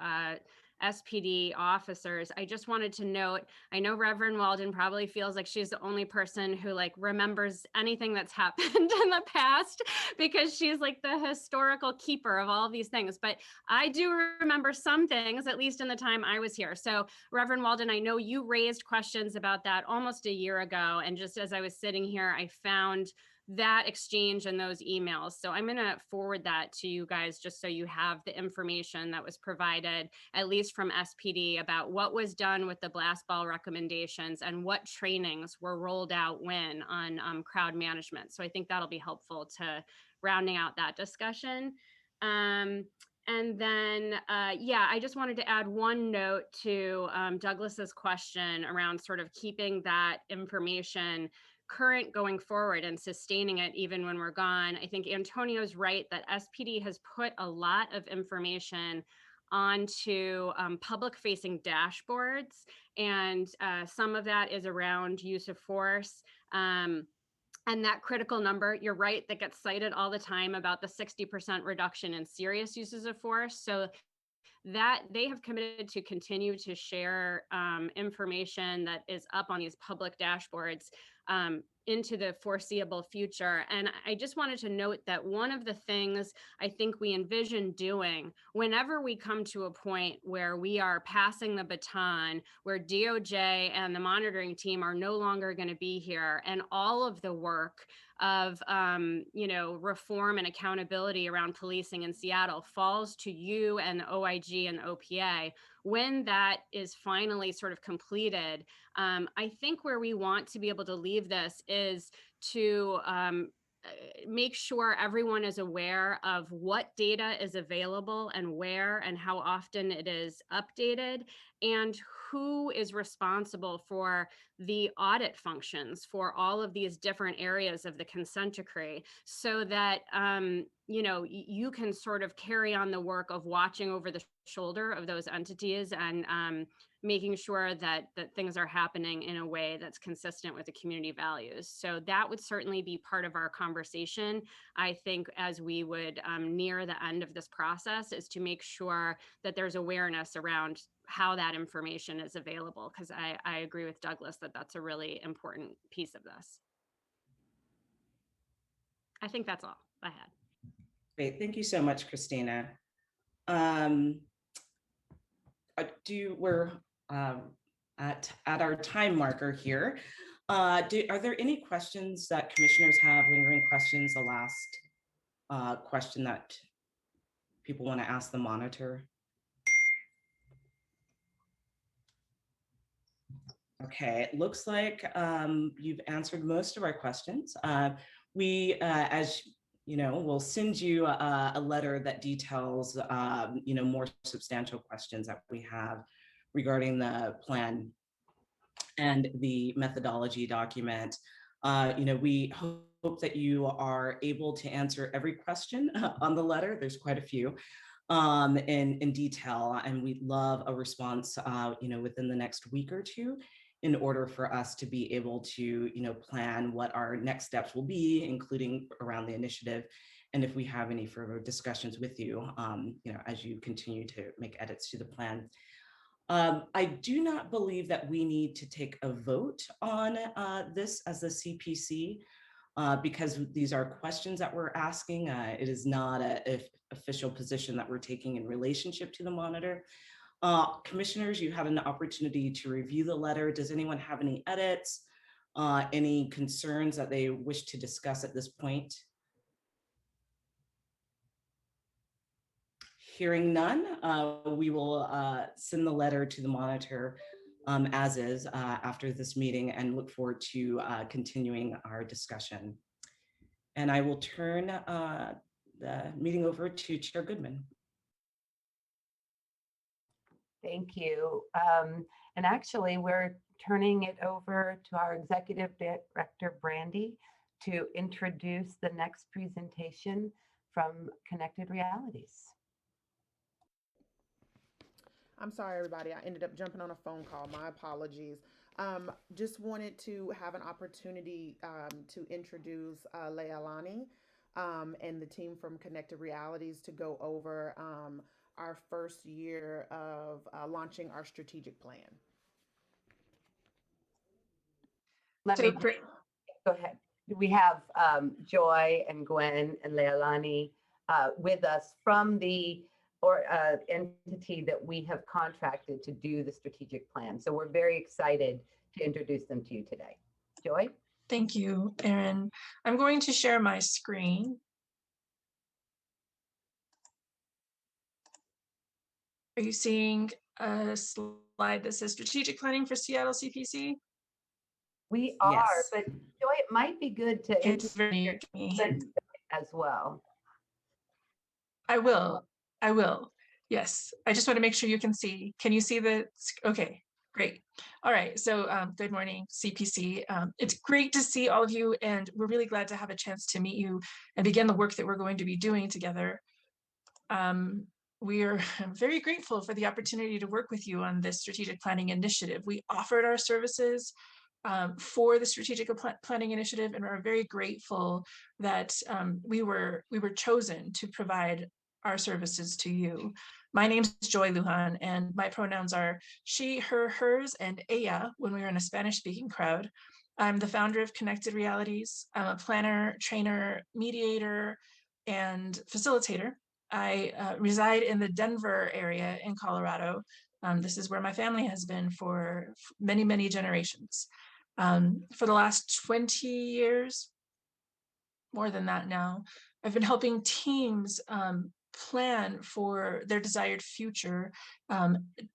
SPD officers, I just wanted to note, I know Reverend Walden probably feels like she's the only person who remembers anything that's happened in the past because she's like the historical keeper of all of these things. But I do remember some things, at least in the time I was here. So Reverend Walden, I know you raised questions about that almost a year ago. And just as I was sitting here, I found that exchange and those emails. So I'm going to forward that to you guys just so you have the information that was provided, at least from SPD, about what was done with the blast ball recommendations and what trainings were rolled out when on crowd management. So I think that'll be helpful to rounding out that discussion. And then, yeah, I just wanted to add one note to Douglas's question around sort of keeping that information current going forward and sustaining it even when we're gone. I think Antonio's right that SPD has put a lot of information onto public-facing dashboards, and some of that is around use of force. And that critical number, you're right, that gets cited all the time about the 60% reduction in serious uses of force. So that they have committed to continue to share information that is up on these public dashboards into the foreseeable future. And I just wanted to note that one of the things I think we envision doing whenever we come to a point where we are passing the baton, where DOJ and the monitoring team are no longer going to be here, and all of the work of reform and accountability around policing in Seattle falls to you and the OIG and the OPA. When that is finally sort of completed, I think where we want to be able to leave this is to make sure everyone is aware of what data is available and where and how often it is updated, and who is responsible for the audit functions for all of these different areas of the consent decree, so that you can sort of carry on the work of watching over the shoulder of those entities and making sure that things are happening in a way that's consistent with the community values. So that would certainly be part of our conversation, I think, as we would near the end of this process, is to make sure that there's awareness around how that information is available, because I agree with Douglas that that's a really important piece of this. I think that's all I had. Great, thank you so much, Christina. We're at our time marker here. Are there any questions that commissioners have, lingering questions? The last question that people want to ask the monitor? Okay, it looks like you've answered most of our questions. We, as you know, we'll send you a letter that details, more substantial questions that we have regarding the plan and the methodology document. We hope that you are able to answer every question on the letter. There's quite a few in detail, and we'd love a response, within the next week or two, in order for us to be able to, plan what our next steps will be, including around the initiative, and if we have any further discussions with you, as you continue to make edits to the plan. I do not believe that we need to take a vote on this as a CPC, because these are questions that we're asking. It is not an official position that we're taking in relationship to the monitor. Commissioners, you had an opportunity to review the letter. Does anyone have any edits, any concerns that they wish to discuss at this point? Hearing none, we will send the letter to the monitor as is after this meeting, and look forward to continuing our discussion. And I will turn the meeting over to Chair Goodman. Thank you. And actually, we're turning it over to our Executive Director, Brandy, to introduce the next presentation from Connected Realities. I'm sorry, everybody. I ended up jumping on a phone call. My apologies. Just wanted to have an opportunity to introduce Leilani and the team from Connected Realities to go over our first year of launching our strategic plan. Let me go ahead. We have Joy and Gwen and Leilani with us from the entity that we have contracted to do the strategic plan. So we're very excited to introduce them to you today. Joy? Thank you, Erin. I'm going to share my screen. Are you seeing a slide that says strategic planning for Seattle CPC? We are, but Joy, it might be good to It's introduce very as well. I will. Yes, I just want to make sure you can see. Can you see the, okay, great. All right, so good morning, CPC. It's great to see all of you, and we're really glad to have a chance to meet you and begin the work that we're going to be doing together. We are very grateful for the opportunity to work with you on this strategic planning initiative. We offered our services for the strategic planning initiative, and we're very grateful that we were chosen to provide our services to you. My name's Joy Lujan, and my pronouns are she, her, hers, and ella when we were in a Spanish-speaking crowd. I'm the founder of Connected Realities. I'm a planner, trainer, mediator, and facilitator. I reside in the Denver area in Colorado. This is where my family has been for many, many generations. For the last 20 years, more than that now, I've been helping teams plan for their desired future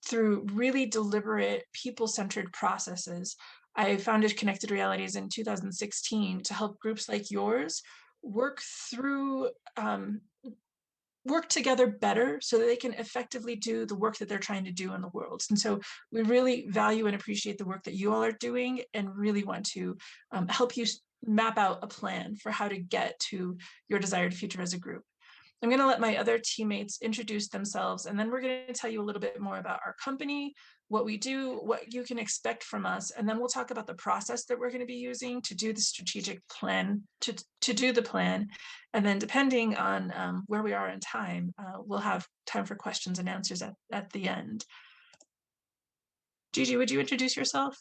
through really deliberate, people-centered processes. I founded Connected Realities in 2016 to help groups like yours work together better so that they can effectively do the work that they're trying to do in the world. And so we really value and appreciate the work that you all are doing, and really want to help you map out a plan for how to get to your desired future as a group. I'm going to let my other teammates introduce themselves, and then we're going to tell you a little bit more about our company, what we do, what you can expect from us, and then we'll talk about the process that we're going to be using to do the strategic plan, to do the plan. And then depending on where we are in time, we'll have time for questions and answers at the end. Gigi, would you introduce yourself?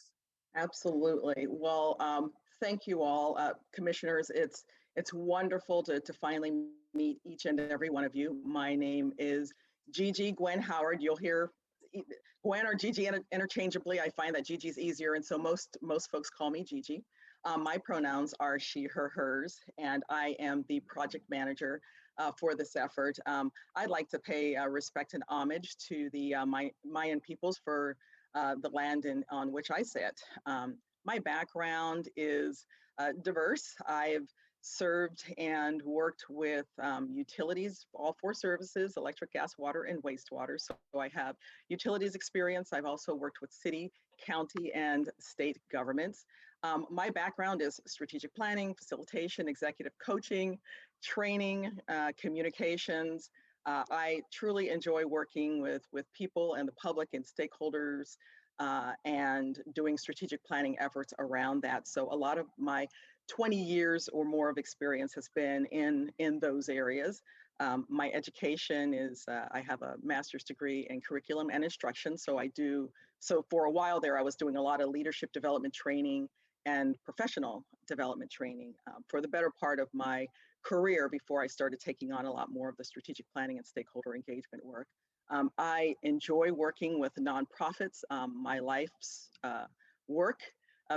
Absolutely. Well, thank you all, commissioners. It's wonderful to finally meet each and every one of you. My name is Gigi Gwen Howard. You'll hear Gwen or Gigi interchangeably. I find that Gigi's easier, and so most folks call me Gigi. My pronouns are she, her, hers, and I am the project manager for this effort. I'd like to pay respect and homage to the Mayan peoples for the land on which I sit. My background is diverse. I've served and worked with utilities, all four services, electric, gas, water, and wastewater. So I have utilities experience. I've also worked with city, county, and state governments. My background is strategic planning, facilitation, executive coaching, training, communications. I truly enjoy working with people and the public and stakeholders and doing strategic planning efforts around that. So a lot of my 20 years or more of experience has been in those areas. My education is, I have a master's degree in curriculum and instruction. So for a while there, I was doing a lot of leadership development training and professional development training for the better part of my career before I started taking on a lot more of the strategic planning and stakeholder engagement work. I enjoy working with nonprofits. My life's work,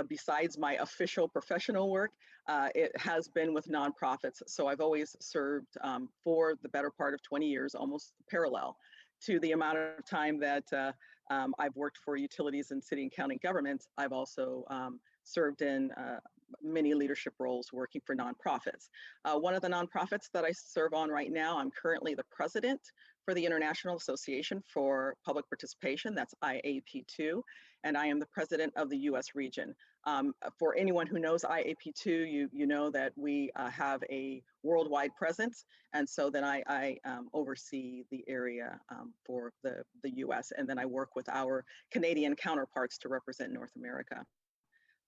besides my official professional work, it has been with nonprofits. So I've always served for the better part of 20 years, almost parallel to the amount of time that I've worked for utilities and city and county governments. I've also served in many leadership roles working for nonprofits. One of the nonprofits that I serve on right now, I'm currently the president for the International Association for Public Participation, that's IAP2, and I am the president of the US region. For anyone who knows IAP2, you know that we have a worldwide presence, and so then I oversee the area for the US, and then I work with our Canadian counterparts to represent North America.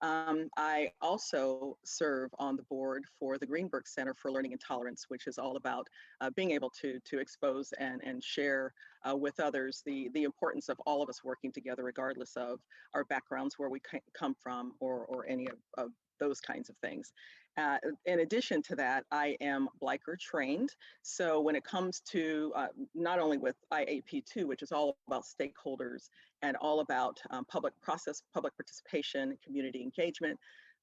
I also serve on the board for the Greenberg Center for Learning and Tolerance, which is all about being able to expose and share with others the importance of all of us working together, regardless of our backgrounds, where we come from, or any of those kinds of things. In addition to that, I am Bliker trained. So when it comes to not only with IAP2, which is all about stakeholders and all about public process, public participation, community engagement,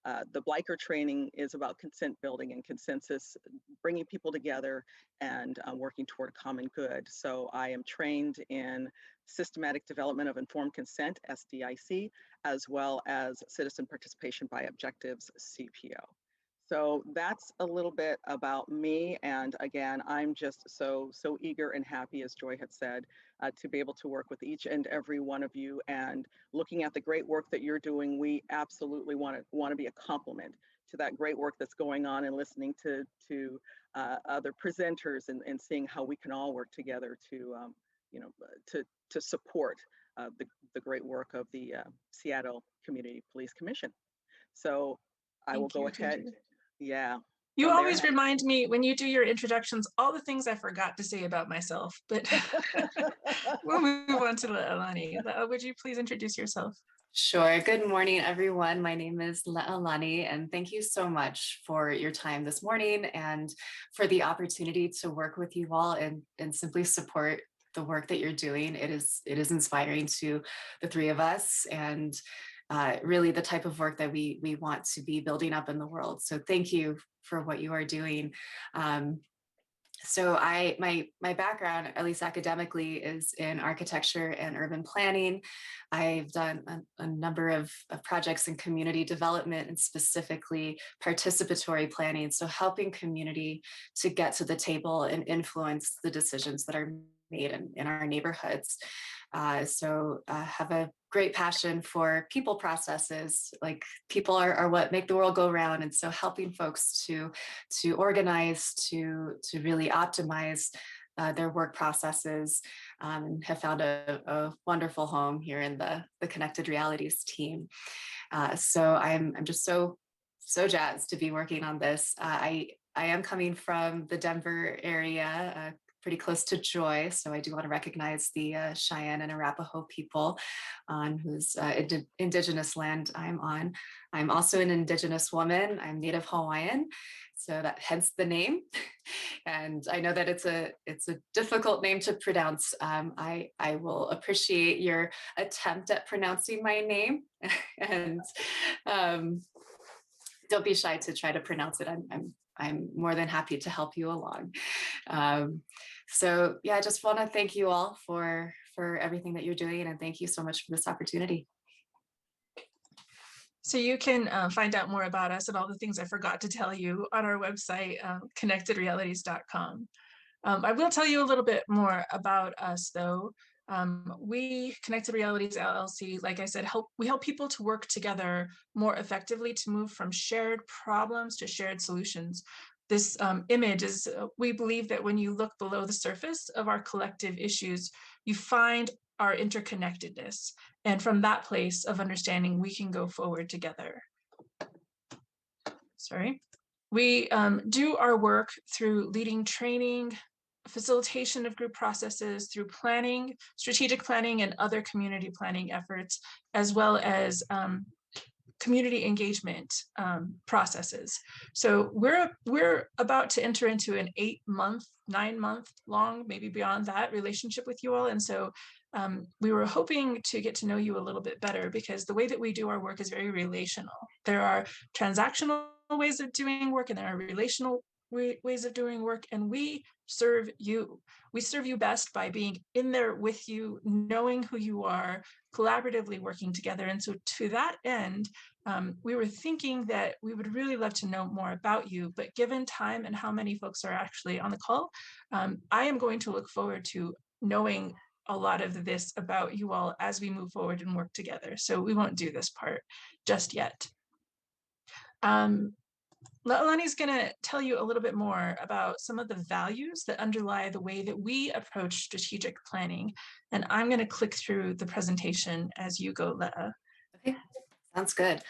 The Bliker training is about consent building and consensus, bringing people together and working toward a common good. So I am trained in systematic development of informed consent, SDIC, as well as citizen participation by objectives, CPO. So that's a little bit about me. And again, I'm just so eager and happy, as Joy had said, to be able to work with each and every one of you. And looking at the great work that you're doing, we absolutely want to be a complement to that great work that's going on, and listening to other presenters and seeing how we can all work together to, to support the great work of the Seattle Community Police Commission. So I will go ahead. Yeah. You always remind me when you do your introductions, all the things I forgot to say about myself, but we'll move on to Leilani. Would you please introduce yourself? Sure. Good morning, everyone. My name is Leilani, and thank you so much for your time this morning and for the opportunity to work with you all and simply support the work that you're doing. It is inspiring to the three of us, and really the type of work that we want to be building up in the world. So thank you for what you are doing. So my background, at least academically, is in architecture and urban planning. I've done a number of projects in community development and specifically participatory planning. So helping community to get to the table and influence the decisions that are made in our neighborhoods. So I have a great passion for people processes. Like, people are what make the world go round. And so helping folks to organize, to really optimize their work processes, have found a wonderful home here in the Connected Realities team. So I'm just so jazzed to be working on this. I am coming from the Denver area, pretty close to Joy. So I do want to recognize the Cheyenne and Arapaho people on whose indigenous land I'm on. I'm also an indigenous woman. I'm Native Hawaiian, so that hence the name. And I know that it's a difficult name to pronounce. I will appreciate your attempt at pronouncing my name, and don't be shy to try to pronounce it. I'm more than happy to help you along. So yeah, I just want to thank you all for everything that you're doing, and thank you so much for this opportunity. So you can find out more about us and all the things I forgot to tell you on our website, connectedrealities.com. I will tell you a little bit more about us, though. We, Connected Realities LLC, like I said, we help people to work together more effectively to move from shared problems to shared solutions. This image is, we believe that when you look below the surface of our collective issues, you find our interconnectedness. And from that place of understanding, we can go forward together. Sorry. We do our work through leading training, facilitation of group processes, through planning, strategic planning, and other community planning efforts, as well as community engagement processes. So we're about to enter into an 8-month, 9-month long, maybe beyond that, relationship with you all. And so we were hoping to get to know you a little bit better, because the way that we do our work is very relational. There are transactional ways of doing work, and there are relational ways of doing work, and we serve you. We serve you best by being in there with you, knowing who you are, collaboratively working together. And so to that end, we were thinking that we would really love to know more about you, but given time and how many folks are actually on the call, I am going to look forward to knowing a lot of this about you all as we move forward and work together. So we won't do this part just yet. Leilani's going to tell you a little bit more about some of the values that underlie the way that we approach strategic planning. And I'm going to click through the presentation as you go, Leah. Okay, sounds good.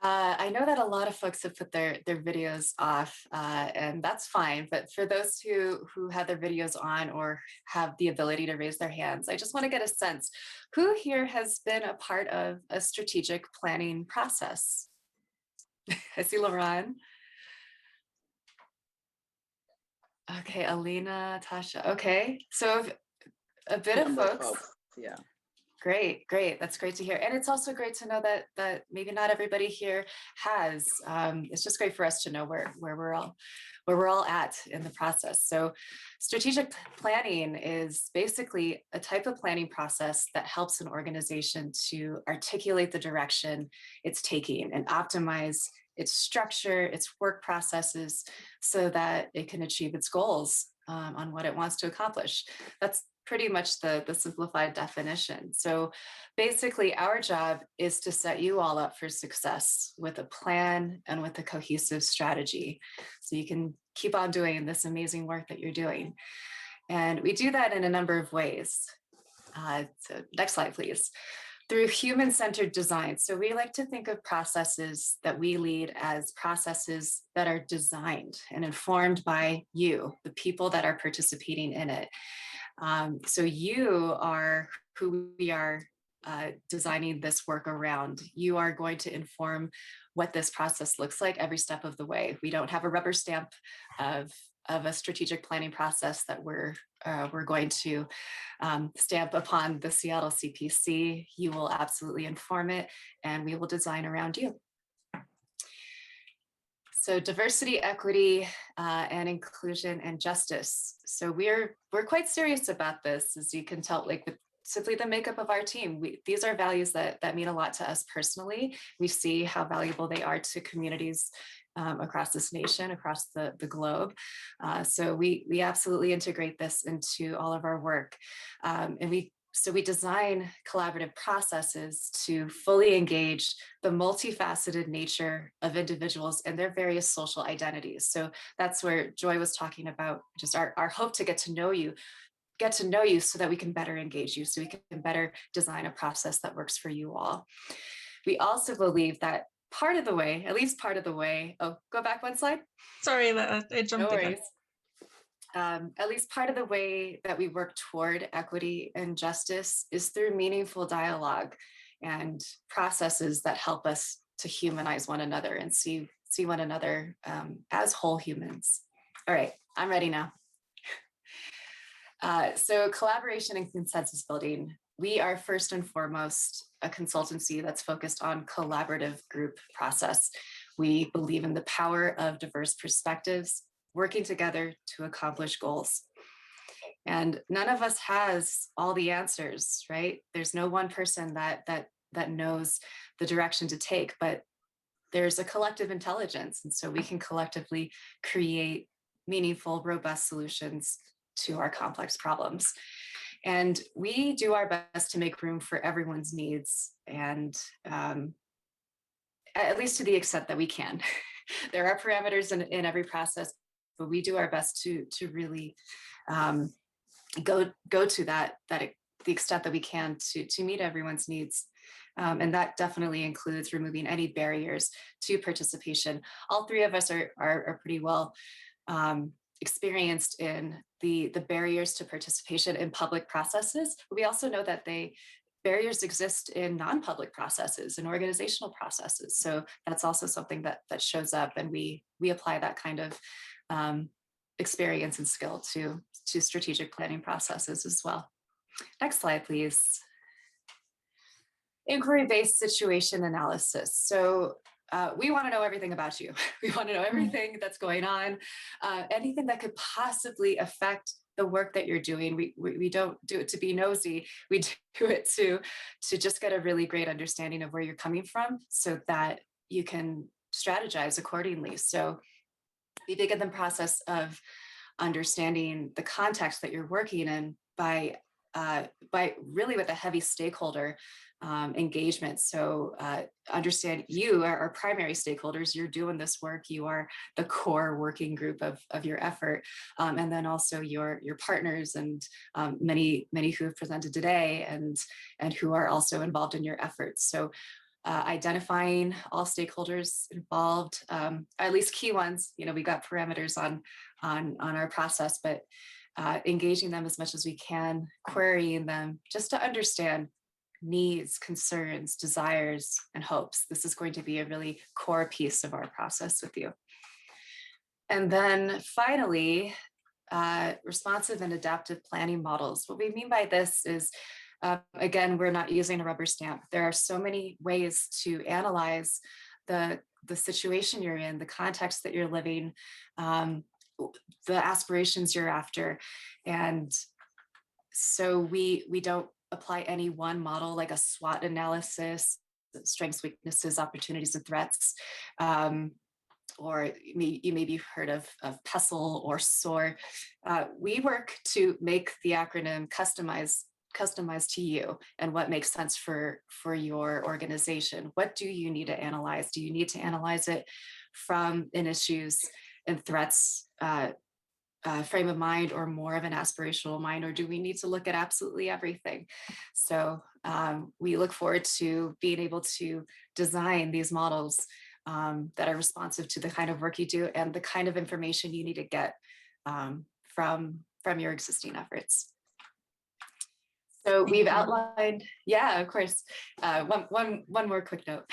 I know that a lot of folks have put their videos off, and that's fine. But for those who have their videos on or have the ability to raise their hands, I just want to get a sense, who here has been a part of a strategic planning process? I see Lauren. Okay, Alina, Tasha. Okay, so a bit of folks. Yeah. Great, great. That's great to hear. And it's also great to know that maybe not everybody here has. It's just great for us to know where we're all at in the process. So strategic planning is basically a type of planning process that helps an organization to articulate the direction it's taking and optimize its structure, its work processes, so that it can achieve its goals on what it wants to accomplish. That's pretty much the simplified definition. So basically our job is to set you all up for success with a plan and with a cohesive strategy, so you can keep on doing this amazing work that you're doing. And we do that in a number of ways. So next slide, please. Through human-centered design. So we like to think of processes that we lead as processes that are designed and informed by you, the people that are participating in it. So you are who we are designing this work around. You are going to inform what this process looks like every step of the way. We don't have a rubber stamp of a strategic planning process that we're going to stamp upon the Seattle CPC. You will absolutely inform it, and we will design around you. So diversity, equity, and inclusion and justice. So we're quite serious about this, as you can tell, like with simply the makeup of our team. These are values that mean a lot to us personally. We see how valuable they are to communities across this nation, across the globe. So we absolutely integrate this into all of our work. So we design collaborative processes to fully engage the multifaceted nature of individuals and their various social identities. So that's where Joy was talking about just our hope to get to know you so that we can better engage you, so we can better design a process that works for you all. We also believe that part of the way, at least part of the way, oh, go back one slide. Sorry, I jumped No again. worries. At least part of the way that we work toward equity and justice is through meaningful dialogue and processes that help us to humanize one another and see one another as whole humans. All right, I'm ready now. So collaboration and consensus building. We are first and foremost a consultancy that's focused on collaborative group process. We believe in the power of diverse perspectives working together to accomplish goals. And none of us has all the answers, right? There's no one person that knows the direction to take, but there's a collective intelligence. And so we can collectively create meaningful, robust solutions to our complex problems. And we do our best to make room for everyone's needs, and at least to the extent that we can. There are parameters in every process, but we do our best to really go to that the extent that we can to meet everyone's needs. And that definitely includes removing any barriers to participation. All three of us are pretty well experienced in the barriers to participation in public processes. But we also know that barriers exist in non-public processes and organizational processes. So that's also something that shows up, and we apply that kind of experience and skill to strategic planning processes as well. Next slide, please. Inquiry-based situation analysis. So we want to know everything about you. We want to know everything that's going on, anything that could possibly affect the work that you're doing. We don't do it to be nosy. We do it to just get a really great understanding of where you're coming from, so that you can strategize accordingly. So we begin the process of understanding the context that you're working in by really with a heavy stakeholder engagement. So understand you are our primary stakeholders. You're doing this work. You are the core working group of your effort. And then also your partners and many who have presented today and who are also involved in your efforts. So identifying all stakeholders involved, at least key ones. We got parameters on our process, but engaging them as much as we can, querying them just to understand needs, concerns, desires, and hopes. This is going to be a really core piece of our process with you. And then finally, responsive and adaptive planning models. What we mean by this is Again, we're not using a rubber stamp. There are so many ways to analyze the situation you're in, the context that you're living, the aspirations you're after. And so we don't apply any one model like a SWOT analysis, strengths, weaknesses, opportunities, and threats. Or you maybe heard of PESTLE or SOAR. We work to make the acronym customized to you and what makes sense for your organization. What do you need to analyze? Do you need to analyze it from an issues and threats frame of mind, or more of an aspirational mind, or do we need to look at absolutely everything? So we look forward to being able to design these models that are responsive to the kind of work you do and the kind of information you need to get from your existing efforts. So we've outlined, yeah, of course, one more quick note.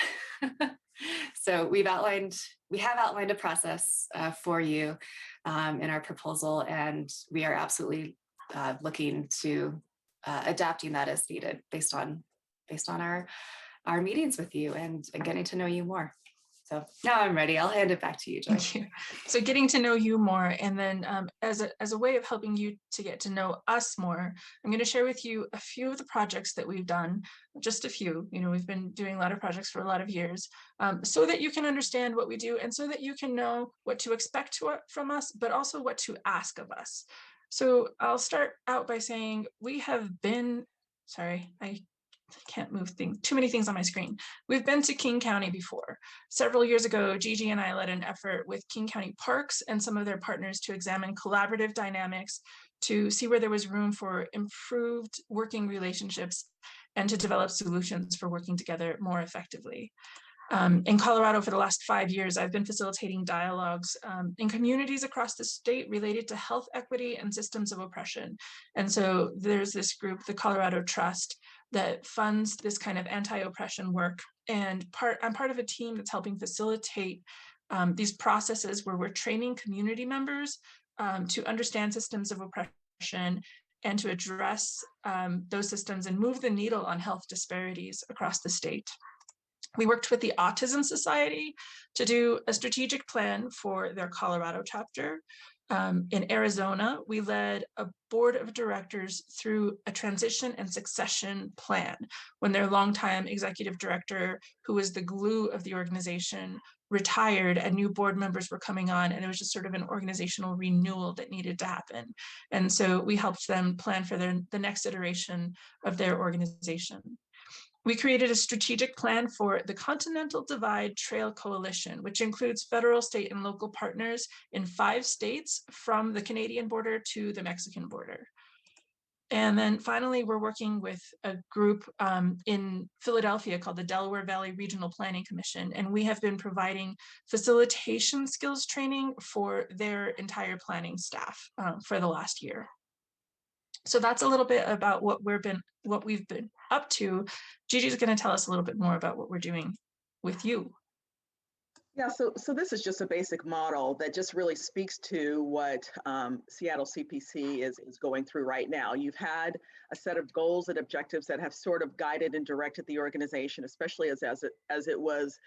So we have outlined a process for you in our proposal, and we are absolutely looking to adapting that as needed based on our meetings with you and getting to know you more. So now I'm ready. I'll hand it back to you, Joy. Thank you. So getting to know you more, and then as a way of helping you to get to know us more, I'm going to share with you a few of the projects that we've done, just a few. You know, we've been doing a lot of projects for a lot of years, so that you can understand what we do and so that you can know what to expect from us, but also what to ask of us. So I'll start out by saying we have been, sorry, I can't move too many things on my screen. We've been to King County before. Several years ago, Gigi and I led an effort with King County Parks and some of their partners to examine collaborative dynamics to see where there was room for improved working relationships and to develop solutions for working together more effectively. In Colorado, for the last 5 years, I've been facilitating dialogues in communities across the state related to health equity and systems of oppression. And so there's this group, the Colorado Trust, that funds this kind of anti-oppression work. And I'm part of a team that's helping facilitate these processes where we're training community members to understand systems of oppression and to address those systems and move the needle on health disparities across the state. We worked with the Autism Society to do a strategic plan for their Colorado chapter. In Arizona, we led a board of directors through a transition and succession plan when their longtime executive director, who was the glue of the organization, retired and new board members were coming on, and it was just sort of an organizational renewal that needed to happen. And so we helped them plan for the next iteration of their organization. We created a strategic plan for the Continental Divide Trail Coalition, which includes federal, state, and local partners in 5 states from the Canadian border to the Mexican border. And then finally, we're working with a group in Philadelphia called the Delaware Valley Regional Planning Commission, and we have been providing facilitation skills training for their entire planning staff for the last year. So that's a little bit about what we've been up to. Gigi's going to tell us a little bit more about what we're doing with you. Yeah, so this is just a basic model that just really speaks to what Seattle CPC is going through right now. You've had a set of goals and objectives that have sort of guided and directed the organization, especially as it was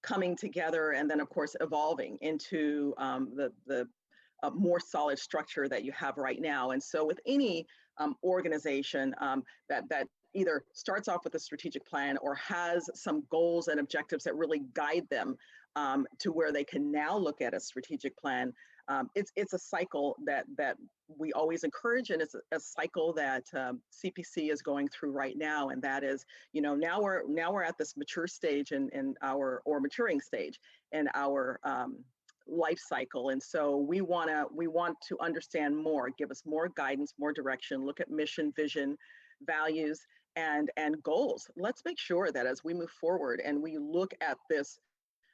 coming together and then of course evolving into the more solid structure that you have right now. And so with any organization that either starts off with a strategic plan or has some goals and objectives that really guide them to where they can now look at a strategic plan, it's a cycle that we always encourage, and it's a cycle that CPC is going through right now. And that is, you know, now we're at this mature stage in our, or maturing stage in our life cycle. And so we want to understand more, give us more guidance, more direction, look at mission, vision, values, and goals. Let's make sure that as we move forward and we look at this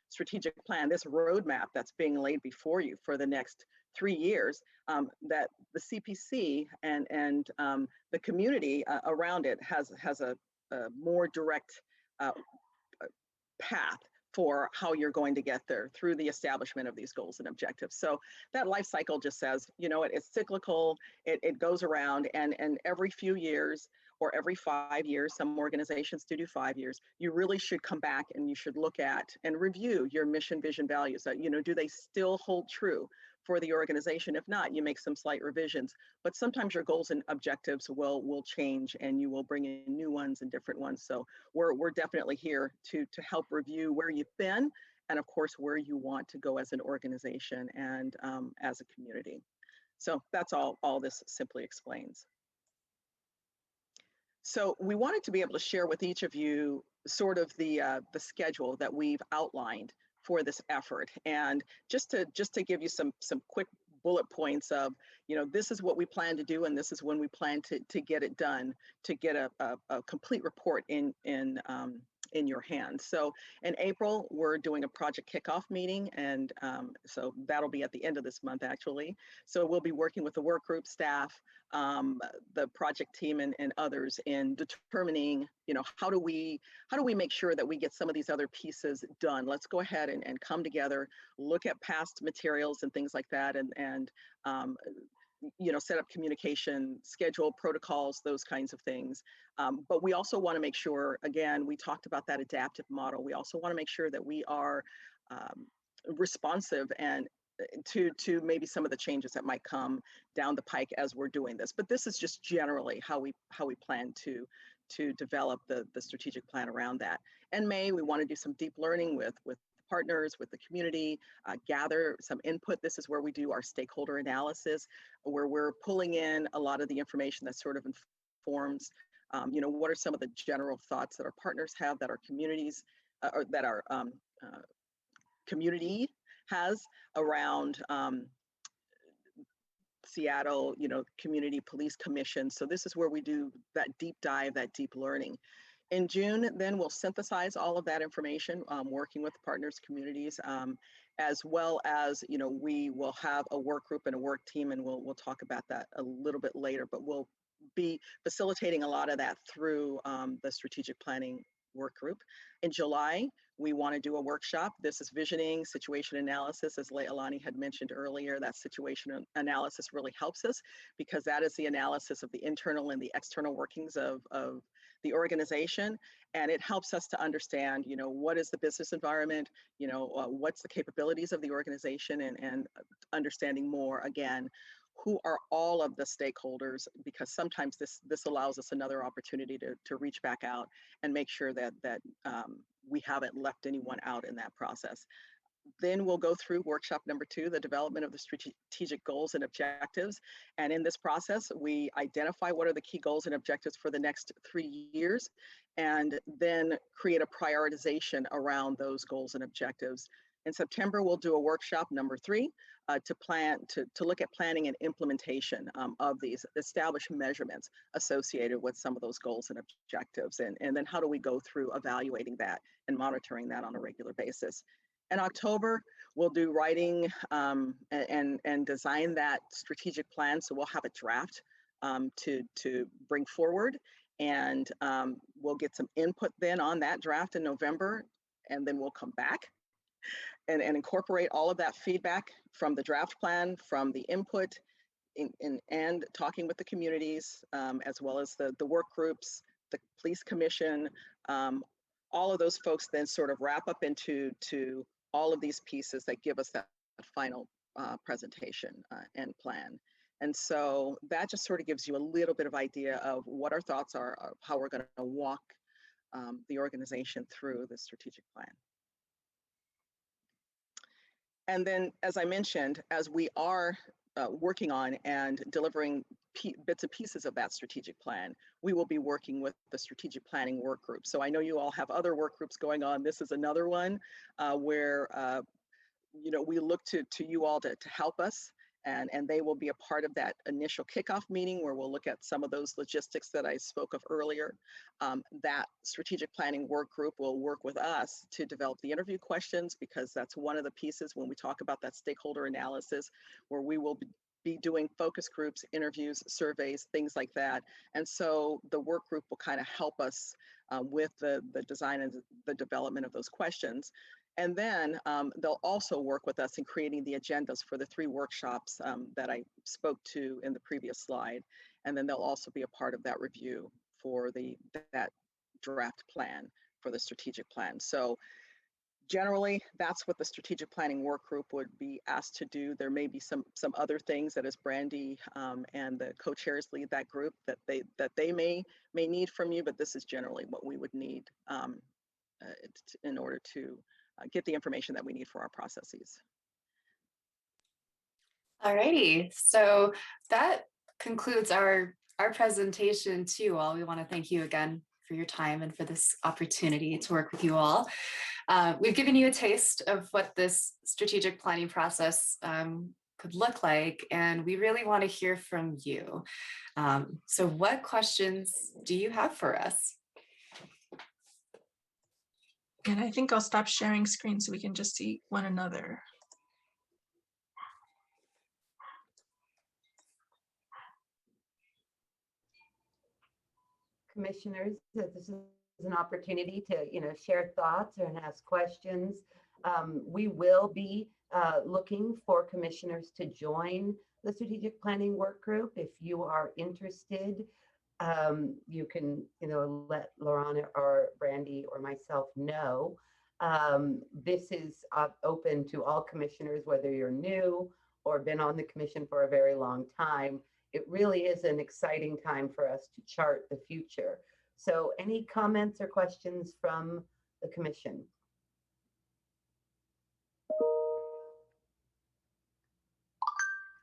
strategic plan, this roadmap that's being laid before you for the next 3 years, that the CPC and the community around it has a more direct path for how you're going to get there through the establishment of these goals and objectives. So that life cycle just says, you know, it's cyclical, it goes around, and every few years or every 5 years. Some organizations do 5 years. You really should come back and you should look at and review your mission, vision, values. You know, do they still hold true for the organization? If not, you make some slight revisions. But sometimes your goals and objectives will change, and you will bring in new ones and different ones. So we're definitely here to help review where you've been, and of course where you want to go as an organization and as a community. So that's all this simply explains. So we wanted to be able to share with each of you sort of the schedule that we've outlined for this effort, and just to give you some quick bullet points of, you know, this is what we plan to do, and this is when we plan to get it done, to get a complete report in your hands. So in April, we're doing a project kickoff meeting, and so that'll be at the end of this month, actually. So we'll be working with the work group staff, the project team, and others in determining, you know, how do we make sure that we get some of these other pieces done. Let's go ahead and come together, look at past materials and things like that, and you know, set up communication, schedule protocols, those kinds of things. But we also want to make sure, again, we talked about that adaptive model. We also want to make sure that we are responsive and to maybe some of the changes that might come down the pike as we're doing this. But this is just generally how we plan to develop the strategic plan around that. In May, we want to do some deep learning with partners, with the community, gather some input. This is where we do our stakeholder analysis, where we're pulling in a lot of the information that sort of informs, you know, what are some of the general thoughts that our partners have, that our communities, or that our community has around Seattle, you know, Community Police Commission. So this is where we do that deep dive, that deep learning. In June, then we'll synthesize all of that information, working with partners, communities, as well as, you know, we will have a work group and a work team, and we'll talk about that a little bit later, but we'll be facilitating a lot of that through the strategic planning work group. In July, we want to do a workshop. This is visioning, situation analysis, as Leilani had mentioned earlier. That situation analysis really helps us, because that is the analysis of the internal and the external workings of the organization. And it helps us to understand, you know, what is the business environment, you know, what's the capabilities of the organization, and understanding more, again, who are all of the stakeholders, because sometimes this allows us another opportunity to reach back out and make sure that we haven't left anyone out in that process. Then we'll go through workshop number 2, the development of the strategic goals and objectives. And in this process, we identify what are the key goals and objectives for the next 3 years, and then create a prioritization around those goals and objectives. In September, we'll do a workshop number 3 to look at planning and implementation of these, establish measurements associated with some of those goals and objectives, and then how do we go through evaluating that and monitoring that on a regular basis. In October, we'll do writing and design that strategic plan. So we'll have a draft to bring forward, and we'll get some input then on that draft in November, and then we'll come back and incorporate all of that feedback from the draft plan, from the input, and talking with the communities, as well as the work groups, the police commission. All of those folks then sort of wrap up into all of these pieces that give us that final presentation and plan. And so that just sort of gives you a little bit of idea of what our thoughts are, of how we're going to walk the organization through the strategic plan. And then, as I mentioned, as we are working on and delivering bits and pieces of that strategic plan, we will be working with the strategic planning work group. So I know you all have other work groups going on. This is another one where you know, we look to you all to help us, and they will be a part of that initial kickoff meeting, where we'll look at some of those logistics that I spoke of earlier. That strategic planning work group will work with us to develop the interview questions, because that's one of the pieces when we talk about that stakeholder analysis, where we will be doing focus groups, interviews, surveys, things like that. And so the work group will kind of help us with the design and the development of those questions. And then they'll also work with us in creating the agendas for the 3 workshops that I spoke to in the previous slide. And then they'll also be a part of that review for that draft plan for the strategic plan. So generally, that's what the strategic planning work group would be asked to do. There may be some other things that as Brandy and the co-chairs lead that group that they may need from you, but this is generally what we would need in order to get the information that we need for our processes. Alrighty, so that concludes our presentation to you all. We want to thank you again for your time and for this opportunity to work with you all. We've given you a taste of what this strategic planning process could look like, and we really want to hear from you. So what questions do you have for us? And I think I'll stop sharing screen so we can just see one another. Commissioners, this is an opportunity to, share thoughts and ask questions. We will be looking for commissioners to join the strategic planning work group. If you are interested, you can, let Laurent or Brandy or myself know. This is open to all commissioners, whether you're new or been on the commission for a very long time. It really is an exciting time for us to chart the future. So any comments or questions from the commission?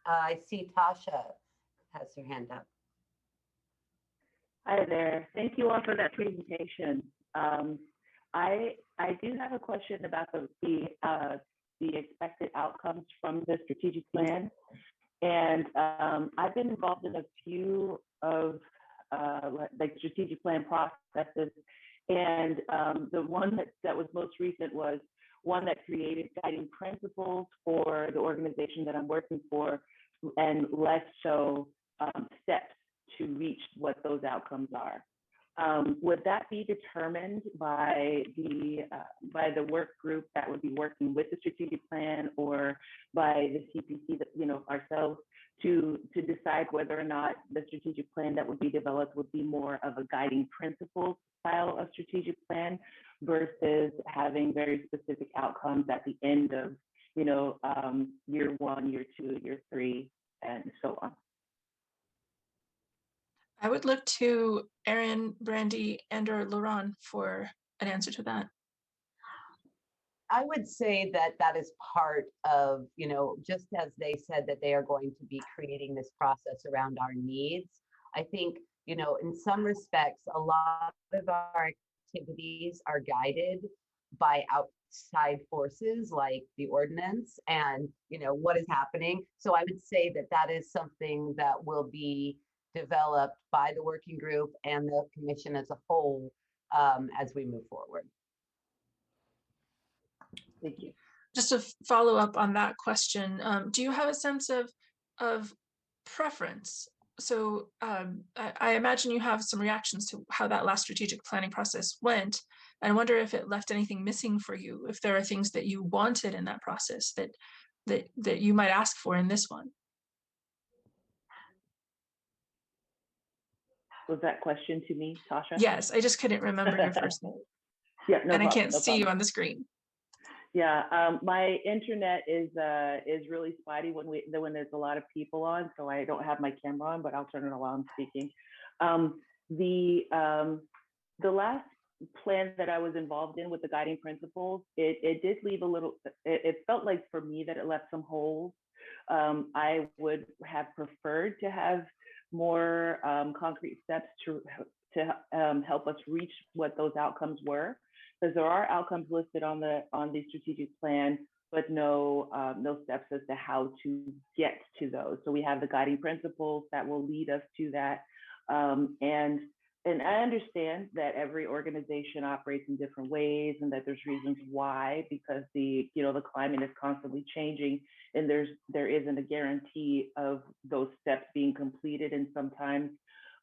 I see Tasha has her hand up. Hi there. Thank you all for that presentation. I do have a question about the expected outcomes from the strategic plan. And I've been involved in a few of like strategic plan processes. And the one that was most recent was one that created guiding principles for the organization that I'm working for, and less so steps to reach what those outcomes are. Would that be determined by the work group that would be working with the strategic plan, or by the CPC, ourselves, to decide whether or not the strategic plan that would be developed would be more of a guiding principles style of strategic plan versus having very specific outcomes at the end of year 1, year 2, year 3, and so on? I would look to Erin, Brandy, and/or Laurent for an answer to that. I would say that is part of, just as they said that they are going to be creating this process around our needs. I think, in some respects, a lot of our activities are guided by outside forces like the ordinance and, what is happening. So I would say that is something that will be developed by the working group and the commission as a whole as we move forward. Thank you. Just to follow up on that question, do you have a sense of preference? So I imagine you have some reactions to how that last strategic planning process went. And I wonder if it left anything missing for you, if there are things that you wanted in that process that you might ask for in this one. Was that question to me, Tasha? Yes, I just couldn't remember your first name. Yeah, no and problem, I can't no see you problem. on the screen. Yeah, my internet is really spotty when there's a lot of people on, so I don't have my camera on, but I'll turn it on while I'm speaking. The last plan that I was involved in with the guiding principles, it did leave a little. It felt like for me that it left some holes. I would have preferred to have more concrete steps to help us reach what those outcomes were, because there are outcomes listed on the strategic plan, but no steps as to how to get to those. So we have the guiding principles that will lead us to that, and I understand that every organization operates in different ways, and that there's reasons why, because the climate is constantly changing, and there isn't a guarantee of those steps being completed, and sometimes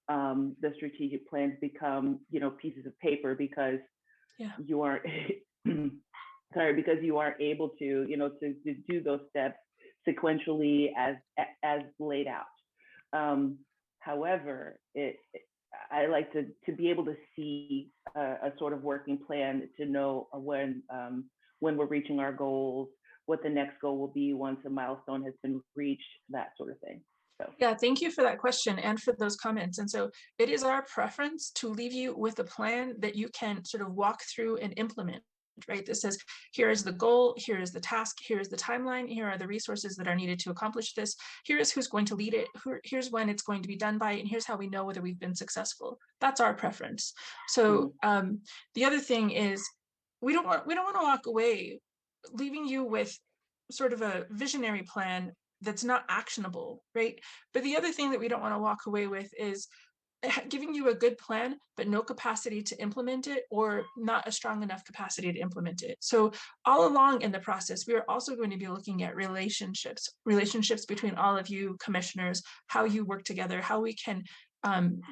the strategic plans become pieces of paper because you aren't because you aren't able to do those steps sequentially as laid out. However, I like to be able to see a sort of working plan to know when we're reaching our goals, what the next goal will be once a milestone has been reached, that sort of thing. So. Yeah, thank you for that question and for those comments. And so it is our preference to leave you with a plan that you can sort of walk through and implement, right? That says, here is the goal, here is the task, here is the timeline, here are the resources that are needed to accomplish this, here is who's going to lead it, here's when it's going to be done by, and here's how we know whether we've been successful. That's our preference. So the other thing is, we don't want to walk away leaving you with sort of a visionary plan that's not actionable, right? But the other thing that we don't want to walk away with is giving you a good plan, but no capacity to implement it, or not a strong enough capacity to implement it. So all along in the process, we are also going to be looking at relationships between all of you commissioners, how you work together, how we can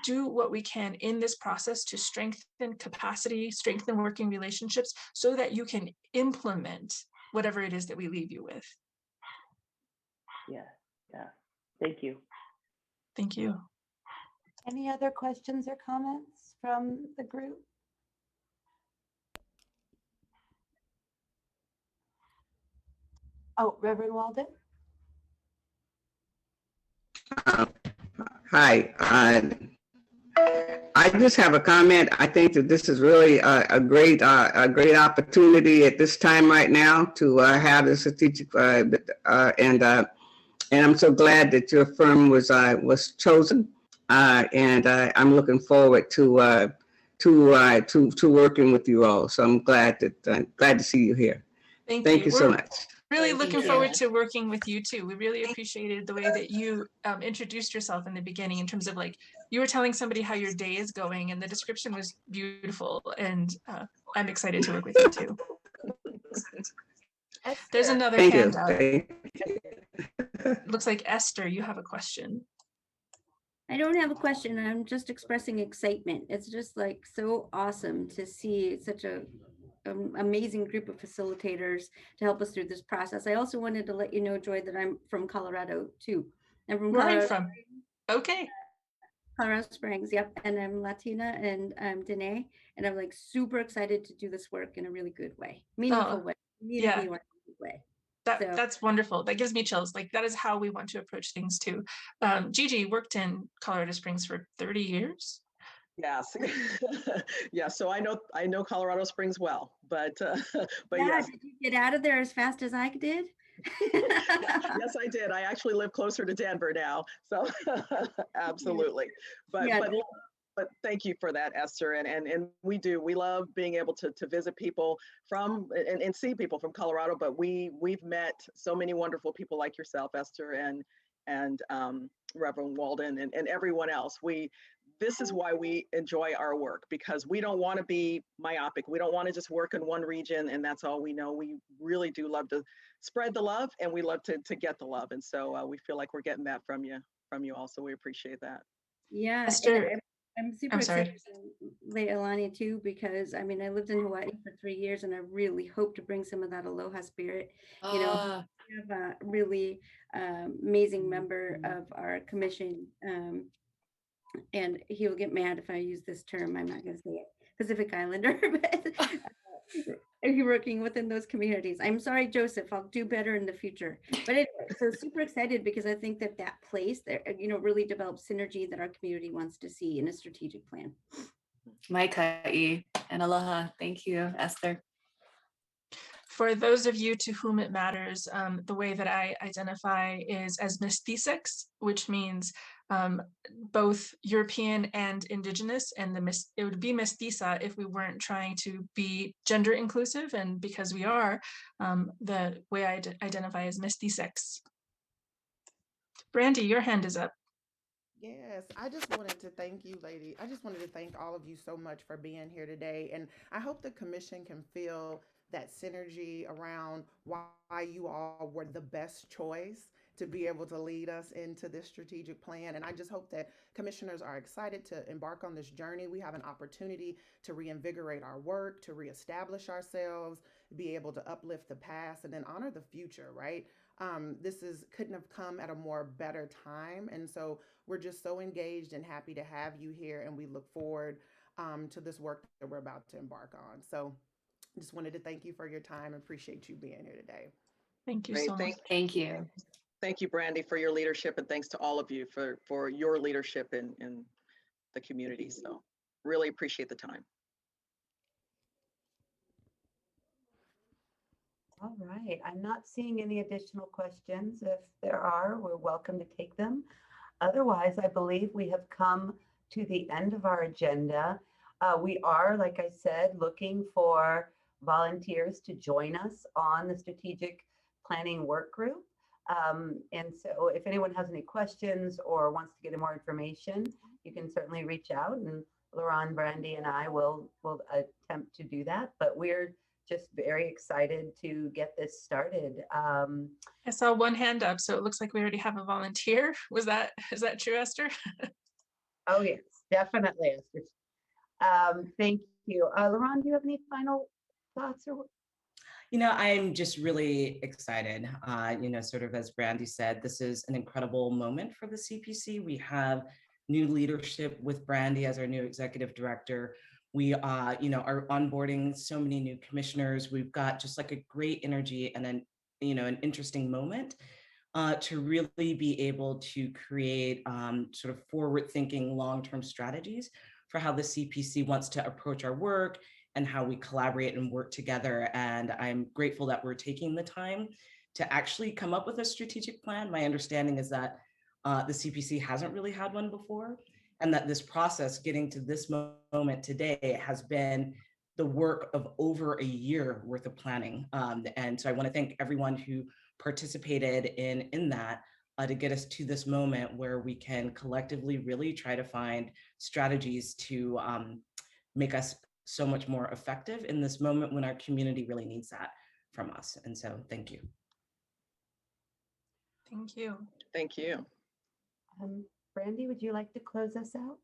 do what we can in this process to strengthen capacity, strengthen working relationships, so that you can implement whatever it is that we leave you with. Yeah. Thank you. Thank you. Any other questions or comments from the group? Oh, Reverend Walden? Hi. I just have a comment. I think that this is really a great opportunity at this time right now to have the strategic and I'm so glad that your firm was chosen, and I'm looking forward to working with you all. So I'm glad to see you here. Thank you so much. Really looking forward to working with you too. We really appreciated the way that you introduced yourself in the beginning, in terms of like, you were telling somebody how your day is going, and the description was beautiful, and I'm excited to work with you too. There's another hand up. Looks like Esther, you have a question. I don't have a question. I'm just expressing excitement. It's just like so awesome to see such a amazing group of facilitators to help us through this process. I also wanted to let you know, Joy, that I'm from Colorado too. I'm from Where are Colorado. you from? Okay. Colorado Springs, yep. And I'm Latina, and I'm Danae, and I'm like super excited to do this work in a really good way, meaningful way, immediately way. That's wonderful. That gives me chills. Like, that is how we want to approach things too. Gigi worked in Colorado Springs for 30 years. Yes. Yeah. So I know Colorado Springs well, but yeah, yes. Did you get out of there as fast as I did? Yes, I did. I actually live closer to Denver now. So absolutely. But thank you for that, Esther. And we love being able to visit people from and see people from Colorado, but we've met so many wonderful people like yourself, Esther, and Reverend Walden and everyone else. This is why we enjoy our work, because we don't want to be myopic. We don't want to just work in one region and that's all we know. We really do love to spread the love, and we love to get the love. And so we feel like we're getting that from you all. So we appreciate that. Yeah, Esther, I'm super excited to Leilani too, because I mean, I lived in Hawaii for 3 years, and I really hope to bring some of that aloha spirit. You know, we have a really amazing member of our commission, and he will get mad if I use this term. I'm not going to say it. Pacific Islander, but you're working within those communities. I'm sorry, Joseph. I'll do better in the future. But anyway, so super excited, because I think that place there, really develops synergy that our community wants to see in a strategic plan. Mai ka'i and aloha. Thank you, Esther. For those of you to whom it matters, the way that I identify is as mesticex, which means both European and Indigenous, and it would be mestiza if we weren't trying to be gender inclusive, and because we are, the way I identify is mesticex. Brandy, your hand is up. Yes, I just wanted to thank you, lady. I just wanted to thank all of you so much for being here today, and I hope the commission can feel that synergy around why you all were the best choice to be able to lead us into this strategic plan. And I just hope that commissioners are excited to embark on this journey. We have an opportunity to reinvigorate our work, to reestablish ourselves, be able to uplift the past, and then honor the future, right? couldn't have come at a more better time. And so we're just so engaged and happy to have you here. And we look forward to this work that we're about to embark on. So just wanted to thank you for your time. Appreciate you being here today. Thank you Great. so much. Thank you. Thank you, Brandy, for your leadership, and thanks to all of you for your leadership in the community. So really appreciate the time. All right, I'm not seeing any additional questions. If there are, we're welcome to take them. Otherwise, I believe we have come to the end of our agenda. We are, like I said, looking for volunteers to join us on the strategic planning work group. And so if anyone has any questions or wants to get more information, you can certainly reach out, and Laurent, Brandy, and I will attempt to do that. But we're just very excited to get this started. I saw one hand up, so it looks like we already have a volunteer. Is that true, Esther? Oh yes, definitely, Esther. Thank you. Laurent, do you have any final thoughts or? I'm just really excited. Sort of as Brandy said, this is an incredible moment for the CPC. We have new leadership with Brandy as our new executive director. We are onboarding so many new commissioners. We've got just like a great energy and an interesting moment to really be able to create sort of forward-thinking long-term strategies for how the CPC wants to approach our work and how we collaborate and work together. And I'm grateful that we're taking the time to actually come up with a strategic plan. My understanding is that the CPC hasn't really had one before, and that this process getting to this moment today has been the work of over a year worth of planning. And so I want to thank everyone who participated in that to get us to this moment where we can collectively really try to find strategies to make us so much more effective in this moment when our community really needs that from us. And so thank you. Thank you. Thank you. Brandy, would you like to close us out?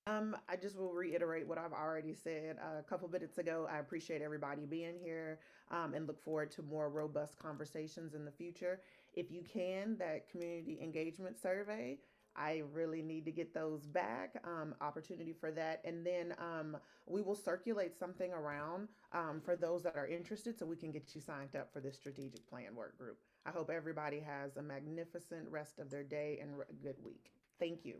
I just will reiterate what I've already said a couple minutes ago. I appreciate everybody being here and look forward to more robust conversations in the future. If you can, that community engagement survey, I really need to get those back, opportunity for that. And then we will circulate something around for those that are interested so we can get you signed up for this strategic plan work group. I hope everybody has a magnificent rest of their day and a good week. Thank you.